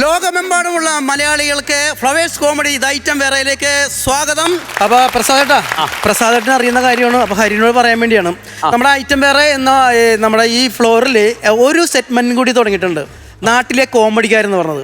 ലോകമെമ്പാടുമുള്ള മലയാളികൾക്ക് flowers comedy ഇത് ഐറ്റം വേറയിലേക്ക് സ്വാഗതം. അപ്പോൾ പ്രസാദേട്ടനെ അറിയുന്ന കാര്യമാണ്. അപ്പോൾ ഹരിനോട് പറയാൻ വേണ്ടിയാണ്. നമ്മുടെ ഐറ്റം വേറെ എന്ന നമ്മുടെ ഈ ഫ്ലോറിൽ ഒരു സെഗ്മെന്റ് കൂടി തുടങ്ങിയിട്ടുണ്ട്, നാട്ടിലെ കോമഡിക്കാരെന്ന് പറഞ്ഞത്.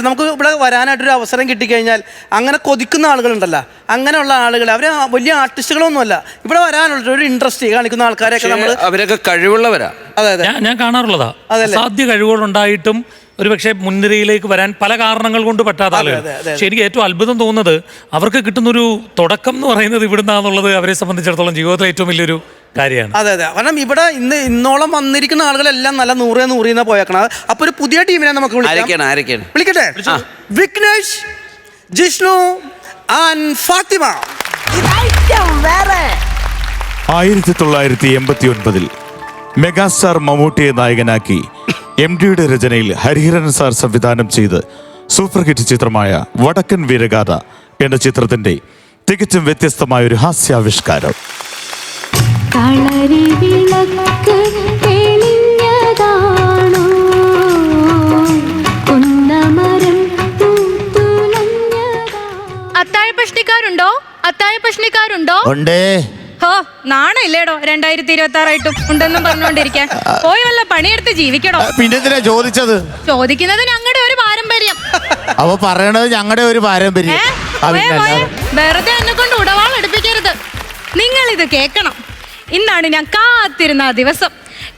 നമുക്ക് ഇവിടെ വരാനായിട്ടൊരു അവസരം കിട്ടിക്കഴിഞ്ഞാൽ അങ്ങനെ കൊതിക്കുന്ന ആളുകളുണ്ടല്ലോ, അങ്ങനെയുള്ള ആളുകൾ അവർ വലിയ ആർട്ടിസ്റ്റുകളൊന്നുമല്ല, ഇവിടെ വരാനുള്ള ഒരു ഇൻട്രസ്റ്റ് കാണിക്കുന്ന ആൾക്കാരെയൊക്കെ നമ്മൾ അവരൊക്കെ കഴിവുള്ളവരാ. അതെ അതെ, ഞാൻ കാണാറുള്ളതാ. അസാധ്യ കഴിവുകളുണ്ടായിട്ടും ഒരുപക്ഷെ മുൻനിരയിലേക്ക് വരാൻ പല കാരണങ്ങൾ കൊണ്ട് പറ്റാത്ത ആളുകൾ. പക്ഷെ എനിക്ക് ഏറ്റവും അത്ഭുതം തോന്നുന്നത് അവർക്ക് കിട്ടുന്നൊരു തുടക്കം എന്ന് പറയുന്നത് ഇവിടുന്നാന്നുള്ളത് അവരെ സംബന്ധിച്ചിടത്തോളം ജീവിതത്തിലെ ഏറ്റവും വലിയൊരു കാര്യമാണ്. അതെ അതെ, കാരണം ഇവിടെ ഇന്നോളം വന്നിരിക്കുന്ന ആളുകളെല്ലാം നല്ല 100 പോയേക്കണം. അപ്പൊ ഒരു പുതിയ ടീമിനെ നമുക്ക് വിളിക്കട്ടെ. വിഘ്നേഷ്, ജിഷ്ണു ആൻഡ് ഫാത്തിമ. 1989 മെഗാസ്റ്റാർ മമ്മൂട്ടിയെ നായകനാക്കി MDയുടെ രചനയിൽ ഹരിഹരൻ സാർ സംവിധാനം ചെയ്ത് സൂപ്പർ ഹിറ്റ് ചിത്രമായ വടക്കൻ വീരഗാഥ എന്ന ചിത്രത്തിന്റെ തികച്ചും വ്യത്യസ്തമായ ഒരു ഹാസ്യാവിഷ്കാരം. അത്താഴ പ്രശ്നക്കാരുണ്ടോ? ഹോ, നാണയില്ലേടോ 2026 ഉണ്ടെന്നും പറഞ്ഞുകൊണ്ടിരിക്കാൻ. പോയി വല്ല പണിയെടുത്ത് ജീവിക്കണോ? പിന്നെ ചോദിച്ചത് ചോദിക്കുന്നത് ഞങ്ങളുടെ ഒരു പാരമ്പര്യം. അവ പറയണത് ഞങ്ങളുടെ ഒരു പാരമ്പര്യം. വെറുതെ എന്നെ കൊണ്ട് ഉടവാൾ എടുപ്പിക്കരുത്. നിങ്ങൾ ഇത് കേൾക്കണം. ഇന്നാണ് ഞാൻ കാത്തിരുന്ന ആ ദിവസം.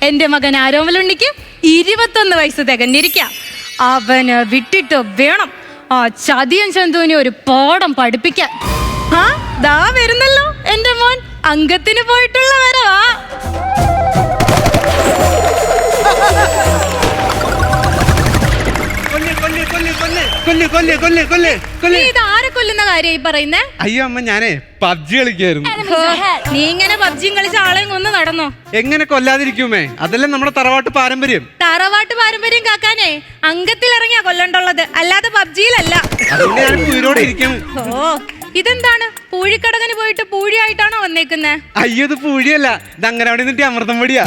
എന്റെ മകൻ ആരോമലുണ്ണിക്ക് 21 വയസ്സ് തികഞ്ഞിരിക്കാം. അവന് വിട്ടിട്ട് വേണം ആ ചതിയൻ ചന്തുവിനെ ഒരു പാഠം പഠിപ്പിക്കാൻ. ആ ദാ വരുന്നല്ലോ എന്റെ മോൻ. അംഗത്തിന് പോയിട്ടുള്ള വരവാ. ഇത് ആരെ കൊല്ലുന്ന കാര്യമായി പറയുന്നേ? അയ്യോ അമ്മ, ഞാനേ പബ്ജി കളിക്കായിരുന്നു. നീ ഇങ്ങനെ പബ്ജിയും കളിച്ച ആളെയും കൊന്ന് നടന്നോ? എങ്ങനെ കൊല്ലാതിരിക്കുമേ? അതല്ലേ നമ്മുടെ തറവാട്ട് പാരമ്പര്യം. തറവാട്ട് പാരമ്പര്യം കാക്കാനേ അംഗത്തിൽ ഇറങ്ങിയാ കൊല്ലണ്ടുള്ളത്, അല്ലാതെ പബ്ജിയിലല്ല. അതുകൊണ്ട് ഞാൻ പൂരോടെ ഇരിക്കും. ഓ, ഇതെന്താണ് പൂഴിക്കടകന് പോയിട്ട് പൂഴിയായിട്ടാണോ വന്നേക്കുന്നേ? അയ്യോ, ഇത് പൂഴിയല്ല, ഇത് അങ്ങനെ അവിടെ നിന്നിട്ട് അമൃതം പൊടിയാ.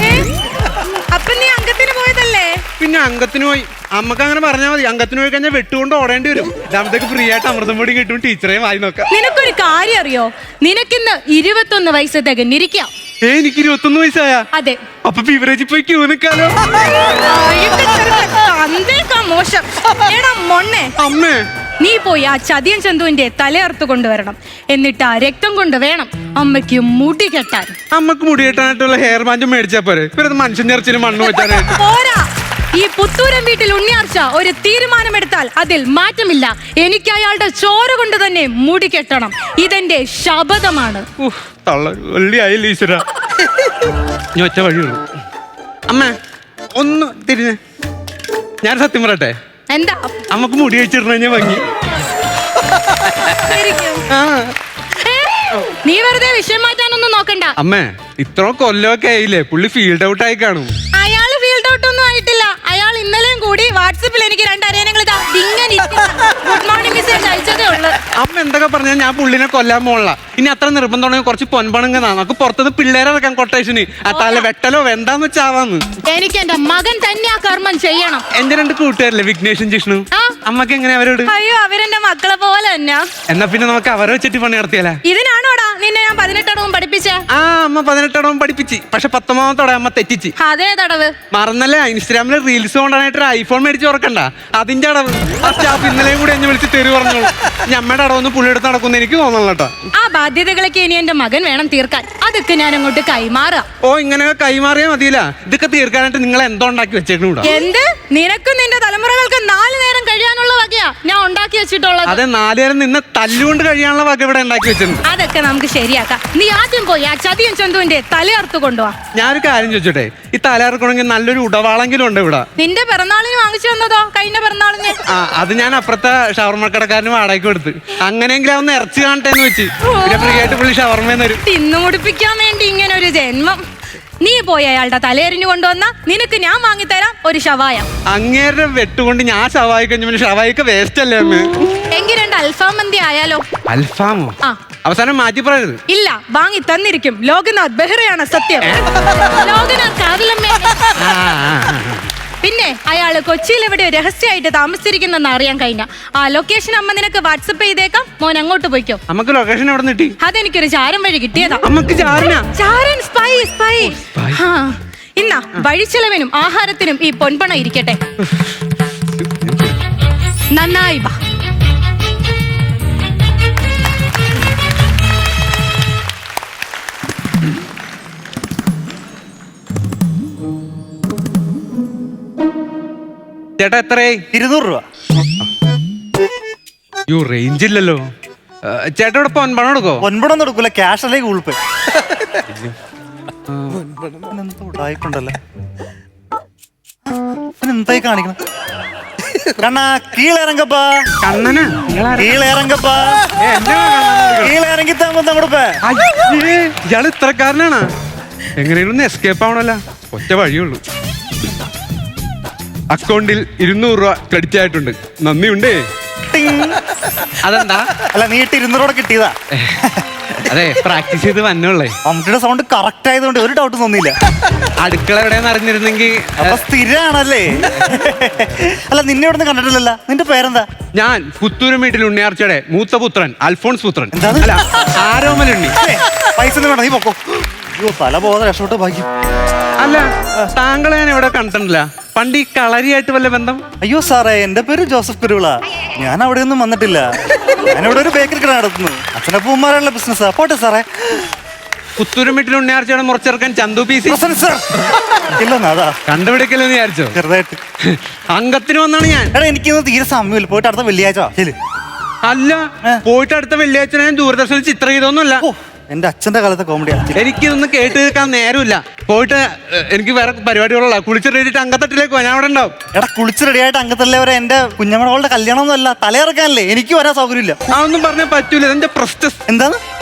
അപ്പൊ നീ അംഗത്തിന് പോയതല്ലേ? പിന്നെ അംഗത്തിന് പോയി. അമ്മക്ക് അങ്ങനെ പറഞ്ഞാൽ മതി. അംഗത്തിന് പോയി കഴിഞ്ഞാൽ വെട്ടുകൊണ്ട് ഓടേണ്ടി വരും. ഇതാകുമ്പത്തേക്ക് ഫ്രീ ആയിട്ട് അമൃതം പൊടി കിട്ടും. ടീച്ചറേയും വായി നോക്കാം. നിനക്കൊരു കാര്യം അറിയോ? നിനക്കിന്ന് 21 വയസ്സ് തികഞ്ഞിരിക്കാം. എനിക്ക് 21 വയസ്സായ? അതെ. അപ്പൊ ബിവറേജിൽ പോയി ക്യൂ നിൽക്കാലോ. മോശം. എടാ മൊണ്ണേ, അമ്മേ നീ പോയി ആ ചതിയൻ ചന്തുവിന്റെ തലയർത്ത് കൊണ്ടുവരണം. എന്നിട്ട് ആ രക്തം കൊണ്ട് വേണം അമ്മയ്ക്ക് മുടി കെട്ടാൻ. അമ്മക്ക് മുടി കെട്ടാനായിട്ടുള്ള ഹെയർ ബാൻഡ് മേടിച്ചാ പോരെ? ഇവരത് മനുഷ്യൻ ഇറച്ചിന് മണ്ണ് വെച്ചാനായിട്ട് പോരാ. ഈ പുത്തൂരം വീട്ടിൽ ഉണ്ണിയാർച്ച ഒരു തീരുമാനമെടുത്താൽ അതിൽ മാറ്റമില്ല. എനിക്ക് അയാളുടെ ചോര കൊണ്ട് തന്നെ മുടി കെട്ടണം. ഇതെന്റെ ശപഥമാണ്. വെള്ളിയായില്ല ഈശ്വര. ഞാൻ ഒറ്റ വഴിയുള്ളൂ. അമ്മ ഒന്ന് തിരിഞ്ഞ് ഞാൻ സത്യം പറയട്ടെ. എന്താ? അമ്മക്ക് മുടി വെച്ചിരുന്ന ഭംഗി. നീ വെറുതെ വിഷയം മാറ്റാനൊന്നും നോക്കണ്ട. അമ്മേ, ഇത്ര കൊല്ലമൊക്കെ ആയില്ലേ, പുള്ളി ഫീൽഡ് ഔട്ട് ആയി കാണും. അയാള് ഫീൽഡ് ഔട്ട് ഒന്നും ആയിട്ടില്ല. അയാൾ ഇന്നലെയും കൂടി വാട്സാപ്പിൽ എനിക്ക് 2 അരയണങ്ങൾ ഗുഡ് മോർണിംഗ് മെസ്സേജ് അയച്ചതേ ഉള്ളു. അമ്മ എന്തൊക്കെ പറഞ്ഞാൽ ഞാൻ പുള്ളിനെ കൊല്ലാൻ പോണില്ല. ഇനി അത്ര നിർബന്ധമാണെങ്കിൽ കുറച്ച് പൊൻപണങ്ങ നമുക്ക് പുറത്തുനിന്ന് പിള്ളേരെ ഇറക്കാൻ കൊട്ടേഷന്. തല വെട്ടലോ വേണ്ടാന്ന് വെച്ചാവാന്ന്. എനിക്ക് എന്റെ മകൻ തന്നെ ആ കർമ്മം ചെയ്യണം. എന്റെ 2 കൂട്ടുകാരല്ലേ വിഘ്നേഷും ജിഷ്ണു. അമ്മക്ക് എങ്ങനെ അവരോട്? അയ്യോ, അവരെന്റെ മക്കളെ പോലെ തന്നെ. എന്നാ പിന്നെ നമുക്ക് അവരെ വെച്ചിട്ട് പണി നടത്തിയാലേ? ഇതിനാണോടാ നിന്നെ ഞാൻ 18 അടവും പഠിപ്പിച്ച? ആ, അമ്മ 18 അടവും പഠിപ്പിച്ച്. പക്ഷെ 19 അമ്മ തെറ്റിച്ച്. അതേ തടവ്? മറന്നല്ലേ, ഇൻസ്റ്റാഗ്രാമില് റീൽസ് കൊണ്ടാനായിട്ട് ഒരു ഐഫോൺ മേടിച്ച് ഓർക്കണ്ട, അതിന്റെ അടവ്. ആ സ്റ്റാഫ് ഇന്നലെയും കൂടി എന്നെ വിളിച്ച് തെറി പറഞ്ഞോളൂ. ഞമ്മയുടെ അടവൊന്നും പുള്ളിയെടുത്ത് നടക്കുന്ന എനിക്ക് തോന്നണം കേട്ടോ. ആ ബാധ്യതകളൊക്കെ ഇനി എന്റെ മകൻ വേണം തീർക്കാൻ. അതൊക്കെ ഞാൻ അങ്ങോട്ട് കൈമാറാം. ഓ, ഇങ്ങനെ കൈമാറിയാ മതിയില്ല. ഇതൊക്കെ തീർക്കാനായിട്ട് നിങ്ങൾ എന്തോ ഉണ്ടാക്കി വെച്ചേക്കണൂടാ. എന്ത്? നിനക്കും നിന്റെ തലമുറകൾക്ക് 4 നേരം കഴിയാനുള്ള വകയാ ഞാൻ ഉണ്ടാക്കി വെച്ചിട്ടുള്ളത്. അതെ, 4 നേരം നിന്ന് തല്ലുകൊണ്ട് കഴിയാനുള്ള വക ഇവിടെ ഉണ്ടാക്കി വെച്ചിട്ടുണ്ട്. അതൊക്കെ നമുക്ക് ശരിയാക്കാം. നീ ആദ്യം പോയി ആ ചതിയൻ ചന്തുവിന്റെ തലയർത്ത് കൊണ്ടുപോവാ. ഞാനൊരു കാര്യം ചോദിച്ചോട്ടെ, ഈ തലയിറക്കണമെങ്കിൽ നല്ലൊരു ഉടവാളെങ്കിലും ഉണ്ട് ഇവിടെ. നിന്റെ പിറന്നാളിന് വാങ്ങിച്ചു വന്നതോ? കഴിഞ്ഞ പിറന്നാളിന്? ആ, അത് ഞാൻ അപ്പുറത്തെ ഷവർമ്മ കടക്കാരന് വാടകയ്ക്ക് കൊടുത്ത്. അങ്ങനെയെങ്കിലും അവന്ന് ഇറച്ചി കാണട്ടെ എന്ന് വെച്ച്. പിന്നെ ഫ്രീ ആയിട്ട് പുള്ളി ഷവർമ്മ തരും. തിന്നു മുടിപ്പിക്കാൻ വേണ്ടി ഇങ്ങനെ ഒരു ജന്മം. നീ പോയി അയാളുടെ തലയെറിഞ്ഞു കൊണ്ടുവന്ന നിനക്ക് ഞാൻ വാങ്ങിത്തരാം ഒരു ഷവായ. അങ്ങേരുടെ വെട്ടുകൊണ്ട് ഞാൻ ഷവായി കഴിഞ്ഞ പിന്നെ ഷവായിക്ക് വേസ്റ്റ് അല്ലേ അമ്മ? എങ്കിൽ 2 അൽഫാം മന്തി ആയാലോ? അൽഫാമോ? അവസാനം മാറ്റി പറയരുത്. ഇല്ല, വാങ്ങി തന്നിരിക്കും. ലോകനാഥ് ബെഹ്റയാണ് സത്യം. ലോകനാഥ് കാതിലമ്മേ. പിന്നെ അയാള് കൊച്ചിയിൽ എവിടെ രഹസ്യമായിട്ട് താമസിച്ചിരിക്കുന്നെന്ന് അറിയാൻ കഴിഞ്ഞ ആ ലൊക്കേഷൻ അമ്മ നിനക്ക് വാട്സപ്പ് ചെയ്തേക്കാം. മോൻ അങ്ങോട്ട് പോയിക്കോ. നമുക്ക് ലൊക്കേഷൻ എവിടെ കിട്ടി? അതെനിക്കൊരു ചാരം വഴി കിട്ടിയതാ. അമ്മക്ക് ചാരനാ? ചാരൻ സ്പൈ സ്പൈ. ആ ഇന്നാ വഴിച്ചെലവിനും ആഹാരത്തിനും ഈ പൊൻപണ ഇരിക്കട്ടെ. നന്നായി ബാ. ചേട്ടാ എത്രയായി? 200 രൂപ. യോ റേഞ്ച് ഇല്ലല്ലോ. ചേട്ടാ ഇവിടെ പൊൻപണം എടുക്കോ? ഒൻപതൊന്നും എടുക്കൂല, ക്യാഷ് അല്ലേ ഗൂഗിൾ പേ. ഉടായിക്കൊണ്ടല്ലേ എന്തായി കാണിക്കണം? കണ്ണാ കീഴിറങ്ങപ്പാ. കണ്ണനാ? കീഴിറങ്ങപ്പാ. കീഴിറങ്ങി കൊടുപ്പേ. ഇയാള് ഇത്രക്കാരനാണ്. എങ്ങനെയും ഒന്ന് എസ്കേപ്പ് ആവണല്ലോ. ഒറ്റ വഴിയുള്ളൂ. അക്കൗണ്ടിൽ 200 രൂപ ക്രെഡിറ്റ് ആയിട്ടുണ്ട്. നന്ദിയുണ്ടേ. അതെന്താ? അല്ല നീട്ട് 200 രൂപ കിട്ടിയതാ. അതെ പ്രാക്ടീസ് ചെയ്ത് വന്നുള്ളേ. മമ്മൂട്ടിയുടെ സൗണ്ട് കറക്റ്റ് ആയതുകൊണ്ട് ഒരു ഡൗട്ട് തോന്നിയില്ല. അടുക്കള എവിടെയെന്ന് അറിഞ്ഞിരുന്നെങ്കിൽ. അപ്പൊ സ്ഥിരാണല്ലേ? അല്ല നിന്നെ ഇവിടെ നിന്ന് കണ്ടിട്ടില്ലല്ലോ. നിന്റെ പേരെന്താ? ഞാൻ പുത്തൂരും വീട്ടിൽ ഉണ്ണിയാർച്ചയുടെ മൂത്ത പുത്രൻ അൽഫോൺസ് പുത്രൻ. എന്താണ്? അല്ല ആരോമലുണ്ണി. പൈസ ഒന്നും വേണം, നീ പൊക്കോ. അയ്യോ തല പോകാതെ രക്ഷപ്പെട്ട് ഭാഗ്യം. അല്ല താങ്കളെ ഞാൻ ഇവിടെ കണ്ടിട്ടില്ല. പണ്ട് ഈ കളരിയായിട്ട് വല്ല ബന്ധം? അയ്യോ സാറേ, എന്റെ പേര് ജോസഫ് കുരുവിള. ഞാൻ അവിടെ ഒന്നും വന്നിട്ടില്ല. ഞാനിവിടെ ഒരു ബേക്കറി കട നടത്തുന്നു. അച്ഛനപ്പൂമാരുള്ള ബിസിനസ്സാ. പോട്ടെ സാറേ. പുത്തൂരും വീട്ടിൽ ഉണ്ണിയാർച്ചയുടെ മുറിച്ചെറുക്കാൻ ചന്തു പി സി ഇല്ലെന്നാ അതാ കണ്ടുപിടിക്കലെന്ന് വിചാരിച്ചോ? ചെറുതായിട്ട്. അംഗത്തിന് വന്നാണ് ഞാൻ. എടാ എനിക്കൊന്നും തീരെ സമയമില്ല. പോയിട്ട് അടുത്ത വെള്ളിയാഴ്ച ശരി. അല്ല പോയിട്ട് അടുത്ത വെള്ളിയാഴ്ച ഞാൻ ദൂരദർശനിൽ ചിത്രം ചെയ്തൊന്നുമല്ല. ഓ എന്റെ അച്ഛന്റെ കാലത്തെ കോമഡിയാ. എനിക്കിതൊന്നും കേട്ട് കേൾക്കാൻ നേരമില്ല. പോയിട്ട് എനിക്ക് വേറെ പരിപാടികളുള്ള കുളിച്ച് റെഡിയിട്ട് അങ്കത്തട്ടിലേക്ക് പോവാ. ഞാൻ അവിടെ ഉണ്ടാവും. എടാ കുളിച്ച് റെഡിയായിട്ട് അംഗത്തല്ലേ വരെ. എന്റെ കുഞ്ഞമ്മളുടെ കല്യാണം ഒന്നും അല്ല, തലയിറക്കാനല്ലേ. എനിക്ക് വരാൻ സൗകര്യമില്ല. അതൊന്നും പറഞ്ഞാൽ പറ്റൂല. എന്റെ പ്രസ്റ്റസ്. എന്താണ്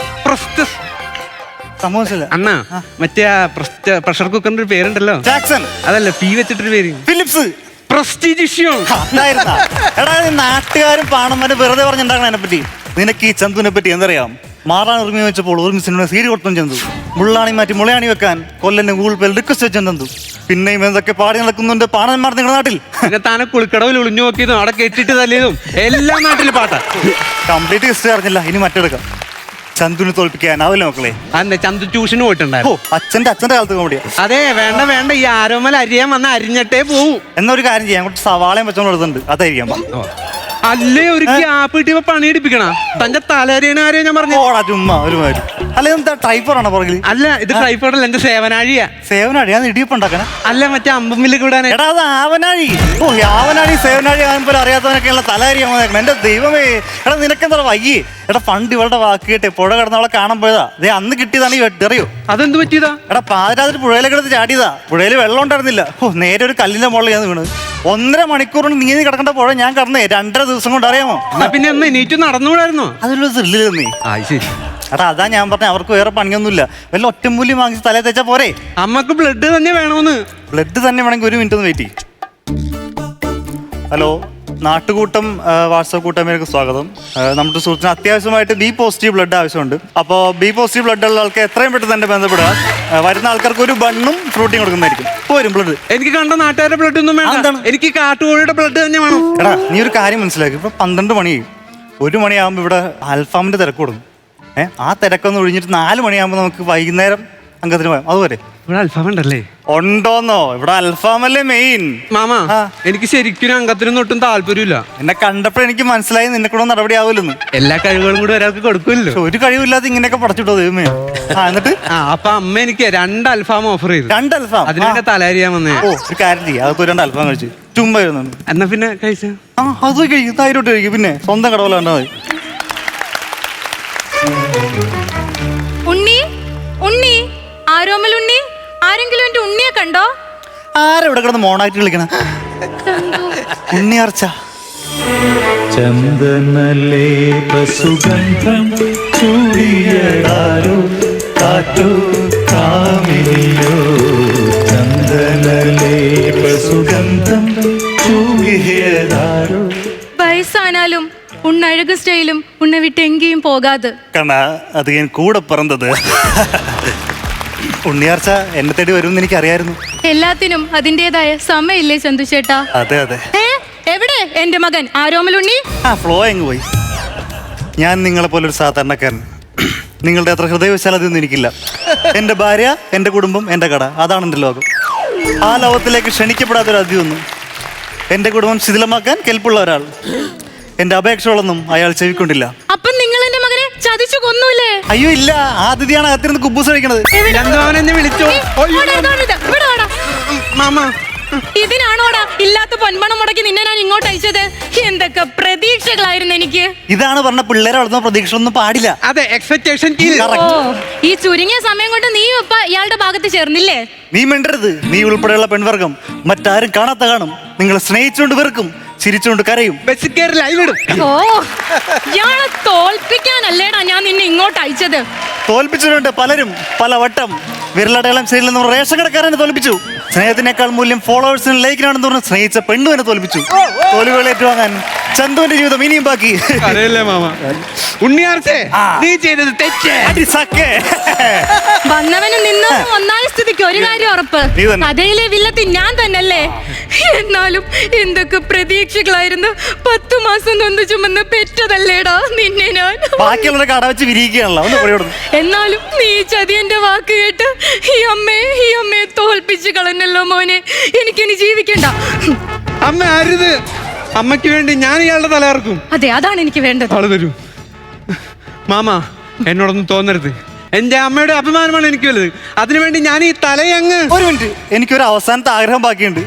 പ്രസ്റ്റസ്? സംഭവിച്ചില്ല അണ്ണാ മറ്റേ ആ പ്രഷർ കുക്കറിന്റെ ഒരു പേരുണ്ടല്ലോ. ജാക്സൺ. അതല്ല പി വെച്ചിട്ടൊരു പേര്. ഫിലിപ്സ്. പ്രസ്റ്റീജിഷ്യോ. എടാ നാട്ടുകാരും പാണന്മാരും വെറുതെ പറഞ്ഞിട്ടുണ്ടാകണം എന്നെ പറ്റി. നിനക്ക് ഈ ചന്തുവിനെ പറ്റി എന്തറിയാം? മാറാൻ ഉറുമി വെച്ചപ്പോൾ ഒരു മിസ്സിനോട് സീരി കൊടുത്തും ചന്തു. മുള്ളാണി മാറ്റി മുളയാണി വെക്കാൻ കൊല്ലന്റെ ഗൂഗിൾ പേയിൽ റിക്വസ്റ്റ് വെച്ചും ചന്തു. പിന്നെയും എന്തൊക്കെ പാടി നടക്കുന്നുണ്ട് പാണന്മാർ നിങ്ങളുടെ നാട്ടിൽ. പിന്നെ താനെ കുളിക്കടവിൽ ഒളിഞ്ഞു നോക്കിയതും അവിടെ കെട്ടിട്ട് തല്ലിയതും എല്ലാ നാട്ടിലും പാട്ടാ. കംപ്ലീറ്റ് ഹിസ്റ്ററി അറിഞ്ഞില്ല. ഇനി മറ്റെടുക്കാം. ചന്തുവിനെ തോൽപ്പിക്കാനാവില്ല മക്കളെ. അതെ ചന്തു ട്യൂഷന് പോയിട്ടുണ്ടായിരുന്നു. അച്ഛന്റെ കാലത്ത് കോമഡിയാ. അതെ വേണ്ട വേണ്ട. ഈ ആരോമൽ അരിയാൻ വന്ന അരിഞ്ഞിട്ടേ പോവും. എന്നൊരു കാര്യം ചെയ്യാം. കുറച്ച് സവാളയും വെച്ചോണ്ട് കൊടുത്തുണ്ട്. അതായിരിക്കാം. അല്ലേ ഒരു ഗ്യാപ്പ് കിട്ടിയപ്പോ പണിയെടുപ്പിക്കണ. തന്റെ തലരിയണ ആരെയോ ഞാൻ പറഞ്ഞു. ഓടാ ചുമ്മാ ഒരു മാതിരി. അല്ല എന്താ ട്രൈപ്പറാണോ പുറകിൽ? അല്ല ഇത് ട്രൈപ്പോഡല്ല, എന്റെ സേവനാഴിയാ. സേവനാഴി? ഞാൻ ഇടിയപ്പം ഉണ്ടാക്കണേ. അല്ല മറ്റേ അമ്പമ്മിലേക്ക് വിടാൻ. എടാ അത് ആവനാഴി. ഓ ആവനാഴി സേവനാഴി ആകുമ്പോൾ അറിയാത്തവനൊക്കെയുള്ള തല അറിയാമോ? എന്റെ ദൈവമേ. എടാ നിനക്കെന്താ വയ്യേ? എടാ ഫണ്ട് ഇവളുടെ വാക്ക് കേട്ടെ പുഴ കിടന്നവളെ കാണാൻ പോയതാ. അതേ അന്ന് കിട്ടിയതാണ് ഈ വെട്ടറിയോ? അതെന്ത് പറ്റിയതാ? എടാ പാതിരാത്രി പുഴയിലേക്ക് എടുത്ത് ചാടിയതാ. പുഴയിൽ വെള്ളം ഉണ്ടായിരുന്നില്ല. ഓ നേരെ ഒരു കല്ലിന്റെ മുകളിൽ ഞാൻ വീണ് 1.5 മണിക്കൂറിന് നീന്തി കിടക്കേണ്ട പുഴ ഞാൻ കടന്നേ 2.5 ദിവസം കൊണ്ട്. അറിയാമോ? പിന്നെ ഒന്ന് എണീറ്റ് നടന്നുകൂടായിരുന്നോ? അതിലൊരു ത്രില്ല് നീ. ശരി. എടാ അതാ ഞാൻ പറഞ്ഞ അവർക്ക് വേറെ പണിയൊന്നുമില്ല. വല്ല ഒറ്റമൂലി വാങ്ങിച്ച് തലേ തേച്ചാ പോരെ. അമ്മക്ക് ബ്ലഡ് തന്നെ വേണമെന്ന്. ബ്ലഡ് തന്നെ വേണമെങ്കിൽ 1 മിനിറ്റ് ഒന്ന് വെയിറ്റ് ചെയ്യും. ഹലോ നാട്ടുകൂട്ടം വാട്സപ്പ് കൂട്ടായ്മയിലേക്ക് സ്വാഗതം. നമ്മുടെ സുഹൃത്തിന് അത്യാവശ്യമായിട്ട് ബി പോസിറ്റീവ് ബ്ലഡ് ആവശ്യമുണ്ട്. അപ്പോൾ ബി പോസിറ്റീവ് ബ്ലഡ് ഉള്ള ആൾക്ക് എത്രയും പെട്ടെന്ന് തന്നെ ബന്ധപ്പെടുക. വരുന്ന ആൾക്കാർക്ക് ഒരു ബണ്ണും ഫ്രൂട്ടിയും കൊടുക്കുന്നതായിരിക്കും. പോരും ബ്ലഡ്. എനിക്ക് കണ്ട നാട്ടുകാരുടെ ബ്ലഡ് ഒന്നും വേണ്ട. എനിക്ക് കാട്ടുകോഴിയുടെ ബ്ലഡ് തന്നെ വേണം. എടാ നീ ഒരു കാര്യം മനസ്സിലാക്കി. ഇപ്പൊ 12 മണിയായി. 1 മണിയാകുമ്പോൾ ഇവിടെ അൽഫാമിന്റെ തിരക്ക് കൊടുക്കും. ആ തിരക്കൊന്ന് ഒഴിഞ്ഞിട്ട് 4 മണിയാകുമ്പോൾ നമുക്ക് വൈകുന്നേരം അംഗത്തിന് പോയാൽ അതുപോലെ. ഇവിടെ അൽഫാം ഉണ്ടല്ലേ? ഉണ്ടോന്നോ? ഇവിടെ അൽഫാമല്ലേ മെയിൻ. മാമാ എനിക്ക് ശരിക്കും അംഗത്തിനും ഒട്ടും താല്പര്യമില്ല. എന്നെ കണ്ടപ്പോൾ എനിക്ക് മനസ്സിലായി നിന്നെ കൂടെ നടപടി ആവില്ലെന്ന്. എല്ലാ കഴിവുകളും കൂടി ഒരാൾക്ക് കൊടുക്കുമല്ലോ. ഒരു കഴിവില്ലാതെ ഇങ്ങനെയൊക്കെ പടച്ചിട്ടോ ദൈവമേ. എന്നിട്ട് അപ്പൊ അമ്മ എനിക്ക് 2 അൽഫാം ഓഫർ ചെയ്തു. 2 അൽഫാം? അതിനെ തലരിയാൻ വന്നേ. ഓ ഒരു കാര്യം ചെയ്യാം. അതൊക്കെ 2 അൽഫാം കഴിച്ചു ചുമ്മാ ഇരുന്നുണ്ട്. എന്നാ പിന്നെ കഴിച്ച അത് കഴിക്കും. തായിരോട്ട് കഴിക്കും. പിന്നെ സ്വന്തം കടവല കണ്ടാ മതി. ഉണ്ണി ഉണ്ണി ആരോമൽ ഉണ്ണി. ആരെങ്കിലും എന്റെ ഉണ്ണിയെ കണ്ടോ? ആരെവിടെ കിടന്ന് മോണായിട്ട് കളിക്കണ? ഉണ്ണിയാർച്ച. ചന്ദനലേപസുഗന്ധം ചൂടിയതാരോ കാറ്റോ കാമിനിയോ. ചന്ദനലേപസുഗന്ധം ചൂടിയതാരോ. വയസ്സാനാലും ഉണ്ണഴക് സ്റ്റൈലും ഉണ്ണ വിട്ട് എങ്കേയും പോകാതെ. കണ്ണ അത് ഞാൻ കൂടെ പിറന്നത്. ഉണ്ണിയാർച്ച എന്നെ തേടി വരുമെന്ന് എനിക്കറിയായിരുന്നു. എല്ലാത്തിനും അതിൻ്റെതായ സമയമില്ലേ ചന്തു ചേട്ടാ? അതെ അതെ. എവിടെ എന്റെ മകൻ ആരോമലുണ്ണി? ഫ്ലോ എങ്ങ് പോയി. ഞാൻ നിങ്ങളെ പോലെ ഒരു സാധാരണക്കാരൻ. നിങ്ങളുടെ അത്ര ഹൃദയവിശാലതയൊന്നും എനിക്കില്ല. എൻ്റെ ഭാര്യ, എൻ്റെ കുടുംബം, എൻ്റെ കട, അതാണ് എൻ്റെ ലോകം. ആ ലോകത്തിലേക്ക് ക്ഷണിക്കപ്പെടാത്തൊരു അതിഥിയൊന്നും എൻ്റെ കുടുംബം ശിഥിലമാക്കാൻ കെൽപ്പുള്ള ഒരാൾ. എൻ്റെ അപേക്ഷകളൊന്നും അയാൾ ചെവിക്കൊണ്ടില്ല. അപ്പം നിങ്ങൾ എന്റെ മകനെ ചതിച്ചു കൊന്നൂല്ലേ? അയ്യോ ഇല്ല, ആ അതിഥിയാണ് അകത്തിരുന്ന് കുബൂസ് കഴിക്കണത്. ചന്തുമാമൻ എന്നെ വിളിച്ചോ? മാമ ഇതിനാണോടാ ഇല്ലാത്ത പൊൻപണം മുടക്കി നിന്നെ ഞാൻ ഇങ്ങോട്ട് അയച്ചത്? എന്തൊക്കെ പ്രതീക്ഷകളായിരുന്നു എനിക്ക്. ഇതാണ് പറഞ്ഞ പിള്ളേരെ വളർത്തുന്ന പ്രതീക്ഷ ഒന്നും പാടില്ല. അതെ, എക്സ്പെക്ടേഷൻ. ഓ, ഈ ചുരുങ്ങിയ സമയം കൊണ്ട് നീ ഇപ്പൊ ഇയാളുടെ ഭാഗത്ത് ചേർന്നില്ലേ? നീ മിണ്ടരുത്. നീ ഉൾപ്പെടെയുള്ള പെൺവർഗം മറ്റാരും കാണാത്ത കാണും. നിങ്ങൾ സ്നേഹിച്ചുകൊണ്ട് വെറുക്കും, ചിരിച്ചുകൊണ്ട് കരയും. ഓ, ഇയാളെ തോൽപ്പിക്കാനല്ലേടാ ഞാൻ നിന്നെ ഇങ്ങോട്ട് അയച്ചത്. തോൽപ്പിച്ചിട്ടുണ്ട് പലരും പല വട്ടം. വിരലടയാളം ശരിയില്ലെന്ന് പറഞ്ഞ റേഷൻ കടക്കാരനെ തോൽപ്പിച്ചു. സ്നേഹത്തിനേക്കാൾ മൂല്യം ഫോളോവേഴ്സിന് ലൈക്കിനാണെന്ന് പറഞ്ഞ് സ്നേഹിച്ച പെണ്ണുവിനെ തോൽപ്പിച്ചു. തോൽവികൾ ഏറ്റുവാങ്ങാൻ ചന്തുവിന്റെ ജീവിതം ഇനിയും ബാക്കി. അറിയില്ലേ മാമ, ഉണ്ണിയാർച്ചേ നീ ചെയ്തത് തെറ്റ്. വന്നവനും നിന്നവനും ഒന്നായ സ്ഥിതിക്ക് ഒരു കാര്യം ഉറപ്പ്, കഥയിലെ വില്ലത്തി ഞാൻ തന്നല്ലേ. എന്നാലും എന്തൊക്കെ പ്രതീക്ഷകളായിരുന്നു. 10 മാസം നൊന്ത് ചുമന്ന് പെറ്റതല്ലേടാ നിന്നെ ഞാൻ. ബാക്കിയുള്ളവരൊക്കെ അടവച്ച് വിരിയിക്കുകയാണല്ലോ. എന്നാലും നീ ചതിയന്റെ വാക്ക് കേട്ട് ഈ അമ്മയെ തോൽപ്പിച്ച് കളഞ്ഞല്ലോ മോനെ. എനിക്കിനി ജീവിക്കണ്ട. അമ്മ അരുത്. അമ്മയ്ക്ക് വേണ്ടി ഞാൻ ഇയാളുടെ തലയിറക്കും. അതെ, അതാണ് എനിക്ക് വേണ്ടത്. ആള് തരൂ മാമ. എന്നോടൊന്നും തോന്നരുത്. എന്റെ അമ്മയുടെ അഭിമാനമാണ് എനിക്ക് വലുത്. അതിനുവേണ്ടി ഞാൻ ഈ തലയങ്ങ്. ഒരു മിനിറ്റ്, എനിക്കൊരു അവസാനത്തെ ആഗ്രഹം ബാക്കിയുണ്ട്.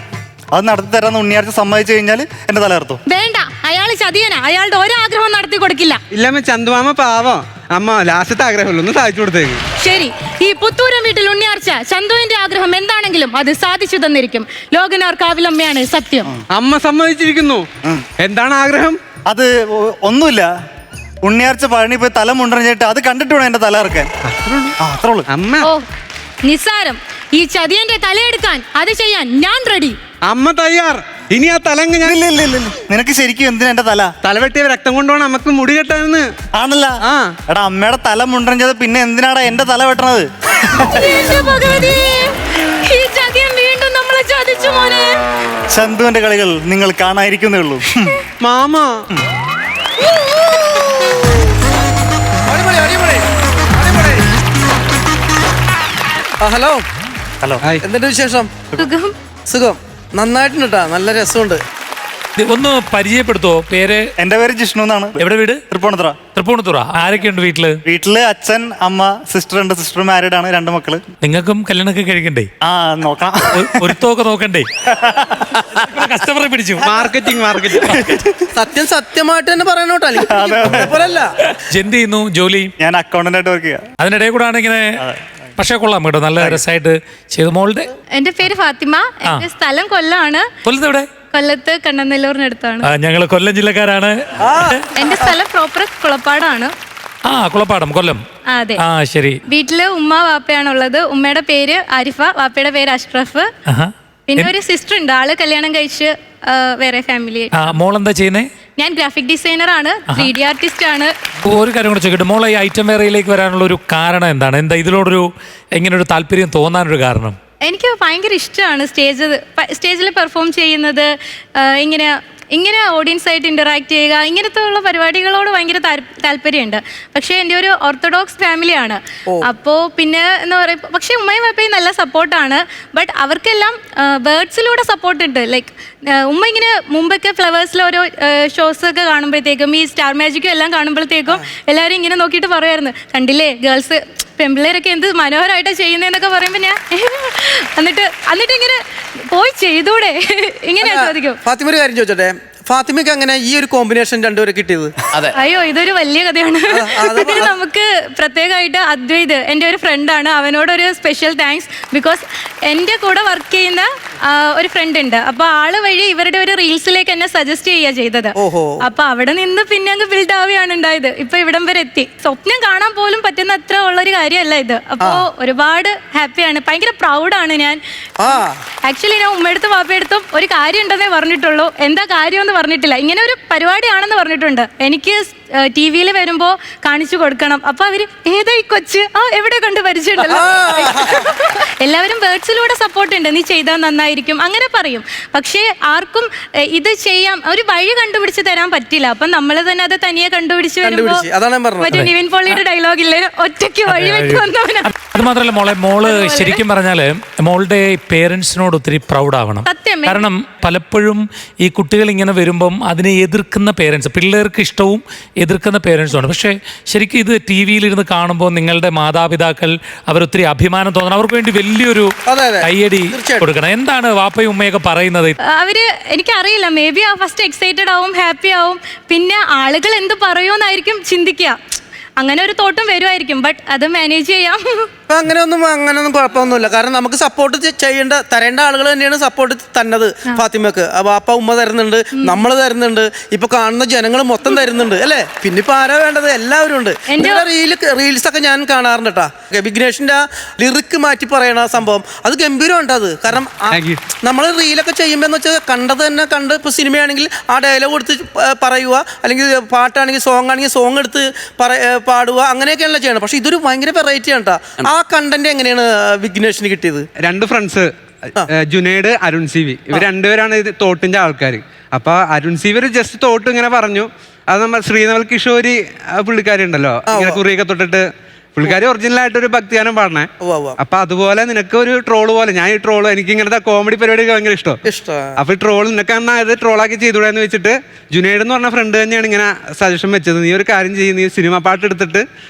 അത് നടത്തി തരാന്ന് ഉണ്ണിയാഴ്ച സമ്മതിച്ചു കഴിഞ്ഞാൽ എന്റെ തലയിർത്തോ? വേണ്ട, അയാൾ ചതിയനാ. അയാളുടെ ഒരാഗ്രഹം നടത്തി കൊടുക്കില്ല. ഇല്ലമ്മ, ചന്തുമാമ പാവം. അമ്മ ലാസ്റ്റത്തെ ആഗ്രഹമല്ലോ, ഒന്ന് സാധിച്ചു കൊടുത്തേക്ക്. ശരി, ഈ പുത്തൂരം വീട്ടിൽ ഉണ്ണിയാർച്ച ചന്തുവിന്റെ ആഗ്രഹം എന്താണെങ്കിലും അത് സാധിച്ചു തന്നിരിക്കും. ലോകനാർക്കാവിലമ്മയാണ് സത്യം. അമ്മ സമ്മതിച്ചിരിക്കുന്നു. എന്താണ് ആഗ്രഹം? അത് ഒന്നുമില്ല. ഉണ്ണിയാർച്ച പഴനി പോയി തല മുണ്ടറിഞ്ഞിട്ട് അത് കണ്ടിട്ട് വേണം എന്റെ തല ഇറക്കാൻ. അത്രേ ഉള്ളൂ. അമ്മ ഓ, നിസ്സാരം. ഈ ചതിയന്റെ തലയെടുക്കാൻ അത് ചെയ്യാൻ ഞാൻ റെഡി. അമ്മ തയ്യാർ. ഇനി ആ തലങ്ങ് ഞാൻ. ഇല്ല, നിനക്ക് ശരിക്കും എന്തിനാ എന്റെ തല? തലവെട്ടിയ രക്തം കൊണ്ടുപോകണം നമുക്ക് മുടി കെട്ടാന്ന്. ആണല്ല. എടാ, അമ്മയുടെ തല മുണ്ടറിഞ്ഞത് പിന്നെ എന്തിനാടാ എന്റെ തല വെട്ടണത്? എന്റെ ഭഗവതി, ഈ ചതിയൻ വീണ്ടും നമ്മളെ ചതിച്ചു മോനെ. ചന്തുവിന്റെ കളികൾ നിങ്ങൾ കാണാതിരിക്കുന്നേ ഉള്ളൂ. മാമ ഹലോ ഹലോ, എന്തിന്റെ വിശേഷം? സുഖം. സുഖം. നന്നായിട്ടുണ്ട് കേട്ടാ, നല്ല രസമുണ്ട്. ഒന്ന് പരിചയപ്പെടുത്തോ പേര്? എന്റെ പേര് ജിഷ്ണു എന്നാണ്. എവിടെ വീട്? തൃപ്പൂണിത്തുറ. തൃപ്പൂണിത്തുറ. ആരൊക്കെയുണ്ട് വീട്ടില്? വീട്ടില് അച്ഛൻ, അമ്മ, സിസ്റ്റർ ഉണ്ട്. സിസ്റ്റർ മാരീഡ് ആണ്, 2 മക്കള്. നിങ്ങൾക്കും കല്യാണമൊക്കെ കഴിക്കണ്ടേ? നോക്കാം. ഒരുത്തൊക്കെ നോക്കണ്ടേ? കസ്റ്റമറെ പിടിച്ചു. മാർക്കറ്റിംഗ്. സത്യമായിട്ട് തന്നെ പറയണോട്ടോ. എന്ത് ചെയ്യുന്നു ജോലി? ഞാൻ അക്കൗണ്ടന്റ് ആയിട്ട് വർക്ക് ചെയ്യാം. അതിനിടയിൽ കൂടാണ് ഇങ്ങനെ. പക്ഷേ കൊള്ളാം കേട്ടോ, നല്ല രസമായിട്ട് ചെയ്തു. മോളുടെ? എന്റെ പേര് ഫാത്തിമ. എന്റെ സ്ഥലം കൊല്ലമാണ്. കൊല്ലത്ത് എവിടെ? കൊല്ലത്ത് കണ്ണനെല്ലൂരിനടുത്താണ്. ഞങ്ങള് കൊല്ലം ജില്ലക്കാരാണ്. എന്റെ സ്ഥലം പ്രോപ്പർ കുളപ്പാടാണ്. കുളപ്പാടം, കൊല്ലം. അതെ. ശരി. വീട്ടില് ഉമ്മ വാപ്പയാണുള്ളത്. ഉമ്മയുടെ പേര് ആരിഫ, വാപ്പയുടെ പേര് അഷ്റഫ്. പിന്നെ ഒരു സിസ്റ്റർ ഉണ്ട്. ആള് കല്യാണം കഴിച്ച് വേറെ ഫാമിലി. മോളെന്താ ചെയ്യുന്നേ? ഞാൻ ഗ്രാഫിക് ഡിസൈനർ ആണ്, 3D ആർട്ടിസ്റ്റ് ആണ്. ഒരു കാര്യം കൂടെ ചോദിക്കട്ടെ, മോളെ ഈ ഐറ്റം വേറയിലേക്ക് വരാനുള്ള ഒരു കാരണം എന്താണ്? എന്താ ഇതിലോടൊരു ഇങ്ങനെ ഒരു താല്പര്യം തോന്നാനൊരു കാരണം? എനിക്ക് ഭയങ്കര ഇഷ്ടമാണ് സ്റ്റേജിൽ പെർഫോം ചെയ്യുന്നത്. ഇങ്ങനെ ഓഡിയൻസ് ആയിട്ട് ഇന്ററാക്ട് ചെയ്യുക, ഇങ്ങനത്തെ ഉള്ള പരിപാടികളോട് ഭയങ്കര താല്പര്യമുണ്ട്. പക്ഷേ എൻ്റെ ഒരു ഓർത്തഡോക്സ് ഫാമിലിയാണ്. അപ്പോൾ പിന്നെ എന്ന് പറയുമ്പോൾ പക്ഷേ ഉമ്മയും വാപ്പയും നല്ല സപ്പോർട്ടാണ്. ബട്ട് അവർക്കെല്ലാം വേർഡ്സിലൂടെ സപ്പോർട്ട് ഉണ്ട്. ലൈക്ക് ഉമ്മ ഇങ്ങനെ മുമ്പൊക്കെ ഫ്ലവേഴ്സിൽ ഓരോ ഷോസൊക്കെ കാണുമ്പോഴത്തേക്കും ഈ സ്റ്റാർ മാജിക്കും എല്ലാം കാണുമ്പോഴത്തേക്കും എല്ലാവരും ഇങ്ങനെ നോക്കിയിട്ട് പറയുമായിരുന്നു, കണ്ടില്ലേ ഗേൾസ് പെൺപിള്ളേരൊക്കെ എന്ത് മനോഹരമായിട്ടാണ് ചെയ്യുന്നതെന്നൊക്കെ പറയുമ്പോൾ ഞാൻ എന്നിട്ട് ഇങ്ങനെ പോയി ചെയ്തൂടെ ഇങ്ങനെയാ ചോദിക്കും. ഫാത്തിമ ഒരു കാര്യം ചോദിച്ചോട്ടെ, ഫാത്തിമയ്ക്ക് അങ്ങനെ ഈ ഒരു കോമ്പിനേഷൻ രണ്ടുപേരെ കിട്ടിയത്? അയ്യോ, ഇതൊരു വലിയ കഥയാണ്. ഇതിന് നമുക്ക് പ്രത്യേകമായിട്ട് അദ്വൈത് എൻ്റെ ഒരു ഫ്രണ്ടാണ്, അവനോടൊരു സ്പെഷ്യൽ താങ്ക്സ്. ബിക്കോസ് എൻ്റെ കൂടെ വർക്ക് ചെയ്യുന്ന ഒരു ഫ്രണ്ട് ഉണ്ട്. അപ്പൊ ആള് വഴി ഇവരുടെ ഒരു റീൽസിലേക്ക് എന്നെ സജസ്റ്റ് ചെയ്യുക ചെയ്തത്. അപ്പൊ അവിടെ നിന്ന് പിന്നെ അങ്ങ് ബിൽഡ് ആവുകയാണ് ഉണ്ടായത്. ഇപ്പൊ ഇവിടം വരെ എത്തി. സ്വപ്നം കാണാൻ പോലും പറ്റുന്ന അത്ര ഉള്ളൊരു കാര്യമല്ല ഇത്. അപ്പോ ഒരുപാട് ഹാപ്പിയാണ്, ഭയങ്കര പ്രൗഡാണ് ഞാൻ. ആക്ച്വലി ഞാൻ ഉമ്മയെടുത്തും വാപ്പയെടുത്തും ഒരു കാര്യം ഉണ്ടെന്നേ പറഞ്ഞിട്ടുള്ളൂ. എന്താ കാര്യം എന്ന് പറഞ്ഞിട്ടില്ല. ഇങ്ങനെ ഒരു പരിപാടിയാണെന്ന് പറഞ്ഞിട്ടുണ്ട്. എനിക്ക് ടി വിയിൽ വരുമ്പോൾ കാണിച്ചു കൊടുക്കണം. അപ്പൊ അവര് ഏതാ ഈ കൊച്ച്, എവിടെ കണ്ട് പരിചയമുണ്ടല്ലോ. എല്ലാവരും വേർഡ്സിലൂടെ സപ്പോർട്ട് ഉണ്ട്, നീ ചെയ്താൽ നന്നായിരിക്കും അങ്ങനെ പറയും. പക്ഷേ ആർക്കും ഇത് ചെയ്യാം ഒരു വഴി കണ്ടുപിടിച്ച് തരാൻ പറ്റില്ല. അപ്പൊ നമ്മൾ തന്നെ അത് തനിയെ കണ്ടുപിടിച്ച് വരുമ്പോ മറ്റേ നിവിൻ പോളിയുടെ ഡയലോഗ് ഇല്ലേ, ഒറ്റയ്ക്ക് വഴി വെച്ച് വന്നവനാ. അത് മാത്രമല്ല മോള് ശരിക്കും പറഞ്ഞാല് മോളുടെ പേരൻസിനോട് ഒത്തിരി പ്രൗഡ് ആവണം. കാരണം പലപ്പോഴും ഈ കുട്ടികൾ ഇങ്ങനെ വരുമ്പം അതിനെ എതിർക്കുന്ന പേരൻസ്, പിള്ളേർക്ക് ഇഷ്ടവും എതിർക്കുന്ന പേരൻസുമാണ്. പക്ഷേ ശരിക്കും ഇത് ടി വിയിലിരുന്ന് കാണുമ്പോൾ നിങ്ങളുടെ മാതാപിതാക്കൾ അവരൊത്തിരി അഭിമാനം തോന്നണം, അവർക്ക് വേണ്ടി വലിയൊരു കയ്യടി കൊടുക്കണം. എന്താണ് വാപ്പയും ഉമ്മയൊക്കെ പറയുന്നത്? അവര് എനിക്കറിയില്ല, മേ ബി ഫസ്റ്റ് എക്സൈറ്റഡ് ആവും, ഹാപ്പി ആവും, പിന്നെ ആളുകൾ എന്ത് പറയുമെന്നായിരിക്കും ചിന്തിക്കുക. അങ്ങനെ ഒരു തോട്ടം വരുമായിരിക്കും, ബട്ട് അത് മാനേജ് ചെയ്യാം. അങ്ങനെയൊന്നും കുഴപ്പമൊന്നുമില്ല. കാരണം നമുക്ക് സപ്പോർട്ട് തരേണ്ട ആളുകൾ തന്നെയാണ് സപ്പോർട്ട് തന്നത് ഫാത്തിമക്ക്. അപ്പൊ ഉമ്മ തരുന്നുണ്ട്, നമ്മൾ തരുന്നുണ്ട്, ഇപ്പൊ കാണുന്ന ജനങ്ങൾ മൊത്തം തരുന്നുണ്ട് അല്ലേ. പിന്നെ ഇപ്പൊ ആരാ വേണ്ടത്? എല്ലാവരും ഉണ്ട്. റീൽസ് ഒക്കെ ഞാൻ കാണാറുണ്ട് കേട്ടാ. വിഘ്നേഷിന്റെ ലിറിക്ക് മാറ്റി പറയണ സംഭവം അത് ഗംഭീരമുണ്ട്. അത് കാരണം നമ്മൾ റീലൊക്കെ ചെയ്യുമ്പോൾ വെച്ചാൽ കണ്ടത് തന്നെ കണ്ട് ഇപ്പൊ സിനിമയാണെങ്കിൽ ആ ഡയലോഗ് എടുത്ത് പറയുക, അല്ലെങ്കിൽ പാട്ടാണെങ്കിൽ സോങ് എടുത്ത് പാടുക, അങ്ങനെയൊക്കെയാണല്ലോ ചെയ്യണം. പക്ഷെ ഇതൊരു ഭയങ്കര വെറൈറ്റി ആണ് കേട്ടോ. ആ കണ്ടന്റ് എങ്ങനെയാണ് വിഘ്നേഷിന് കിട്ടിയത്? 2 friends, Junaid, Arun C V, ഇവർ രണ്ടുപേരാണ് ഇത് തോട്ടിന്റെ ആൾക്കാർ. അപ്പൊ Arun C we just thought ഇങ്ങനെ പറഞ്ഞു. അത് നമ്മൾ ശ്രീനവൽ കിഷോരി പുള്ളിക്കാരി ഉണ്ടല്ലോ, ഇങ്ങനെ കുറിയൊക്കെ തൊട്ടിട്ട് പുള്ളിക്കാരി ഒറിജിനൽ ആയിട്ട് ഒരു ഭക്തിഗാനം പാടണേ. അപ്പൊ അതുപോലെ നിനക്ക് ഒരു ട്രോള് പോലെ, ഞാൻ ഈ ട്രോള് എനിക്ക് ഇങ്ങനത്തെ കോമഡി പരിപാടി ഭയങ്കര ഇഷ്ടം. അപ്പൊ ഈ ട്രോൾ നിനക്ക് എന്നാ ഇത് ട്രോളാക്കി ചെയ്തുകൂടെന്ന് വെച്ചിട്ട് ജുനൈഡ് എന്ന് പറഞ്ഞ ഫ്രണ്ട് തന്നെയാണ് ഇങ്ങനെ സജഷൻ വെച്ചത്. നീ ഒരു കാര്യം ചെയ്യും, നീ സിനിമ പാട്ട് എടുത്തിട്ട്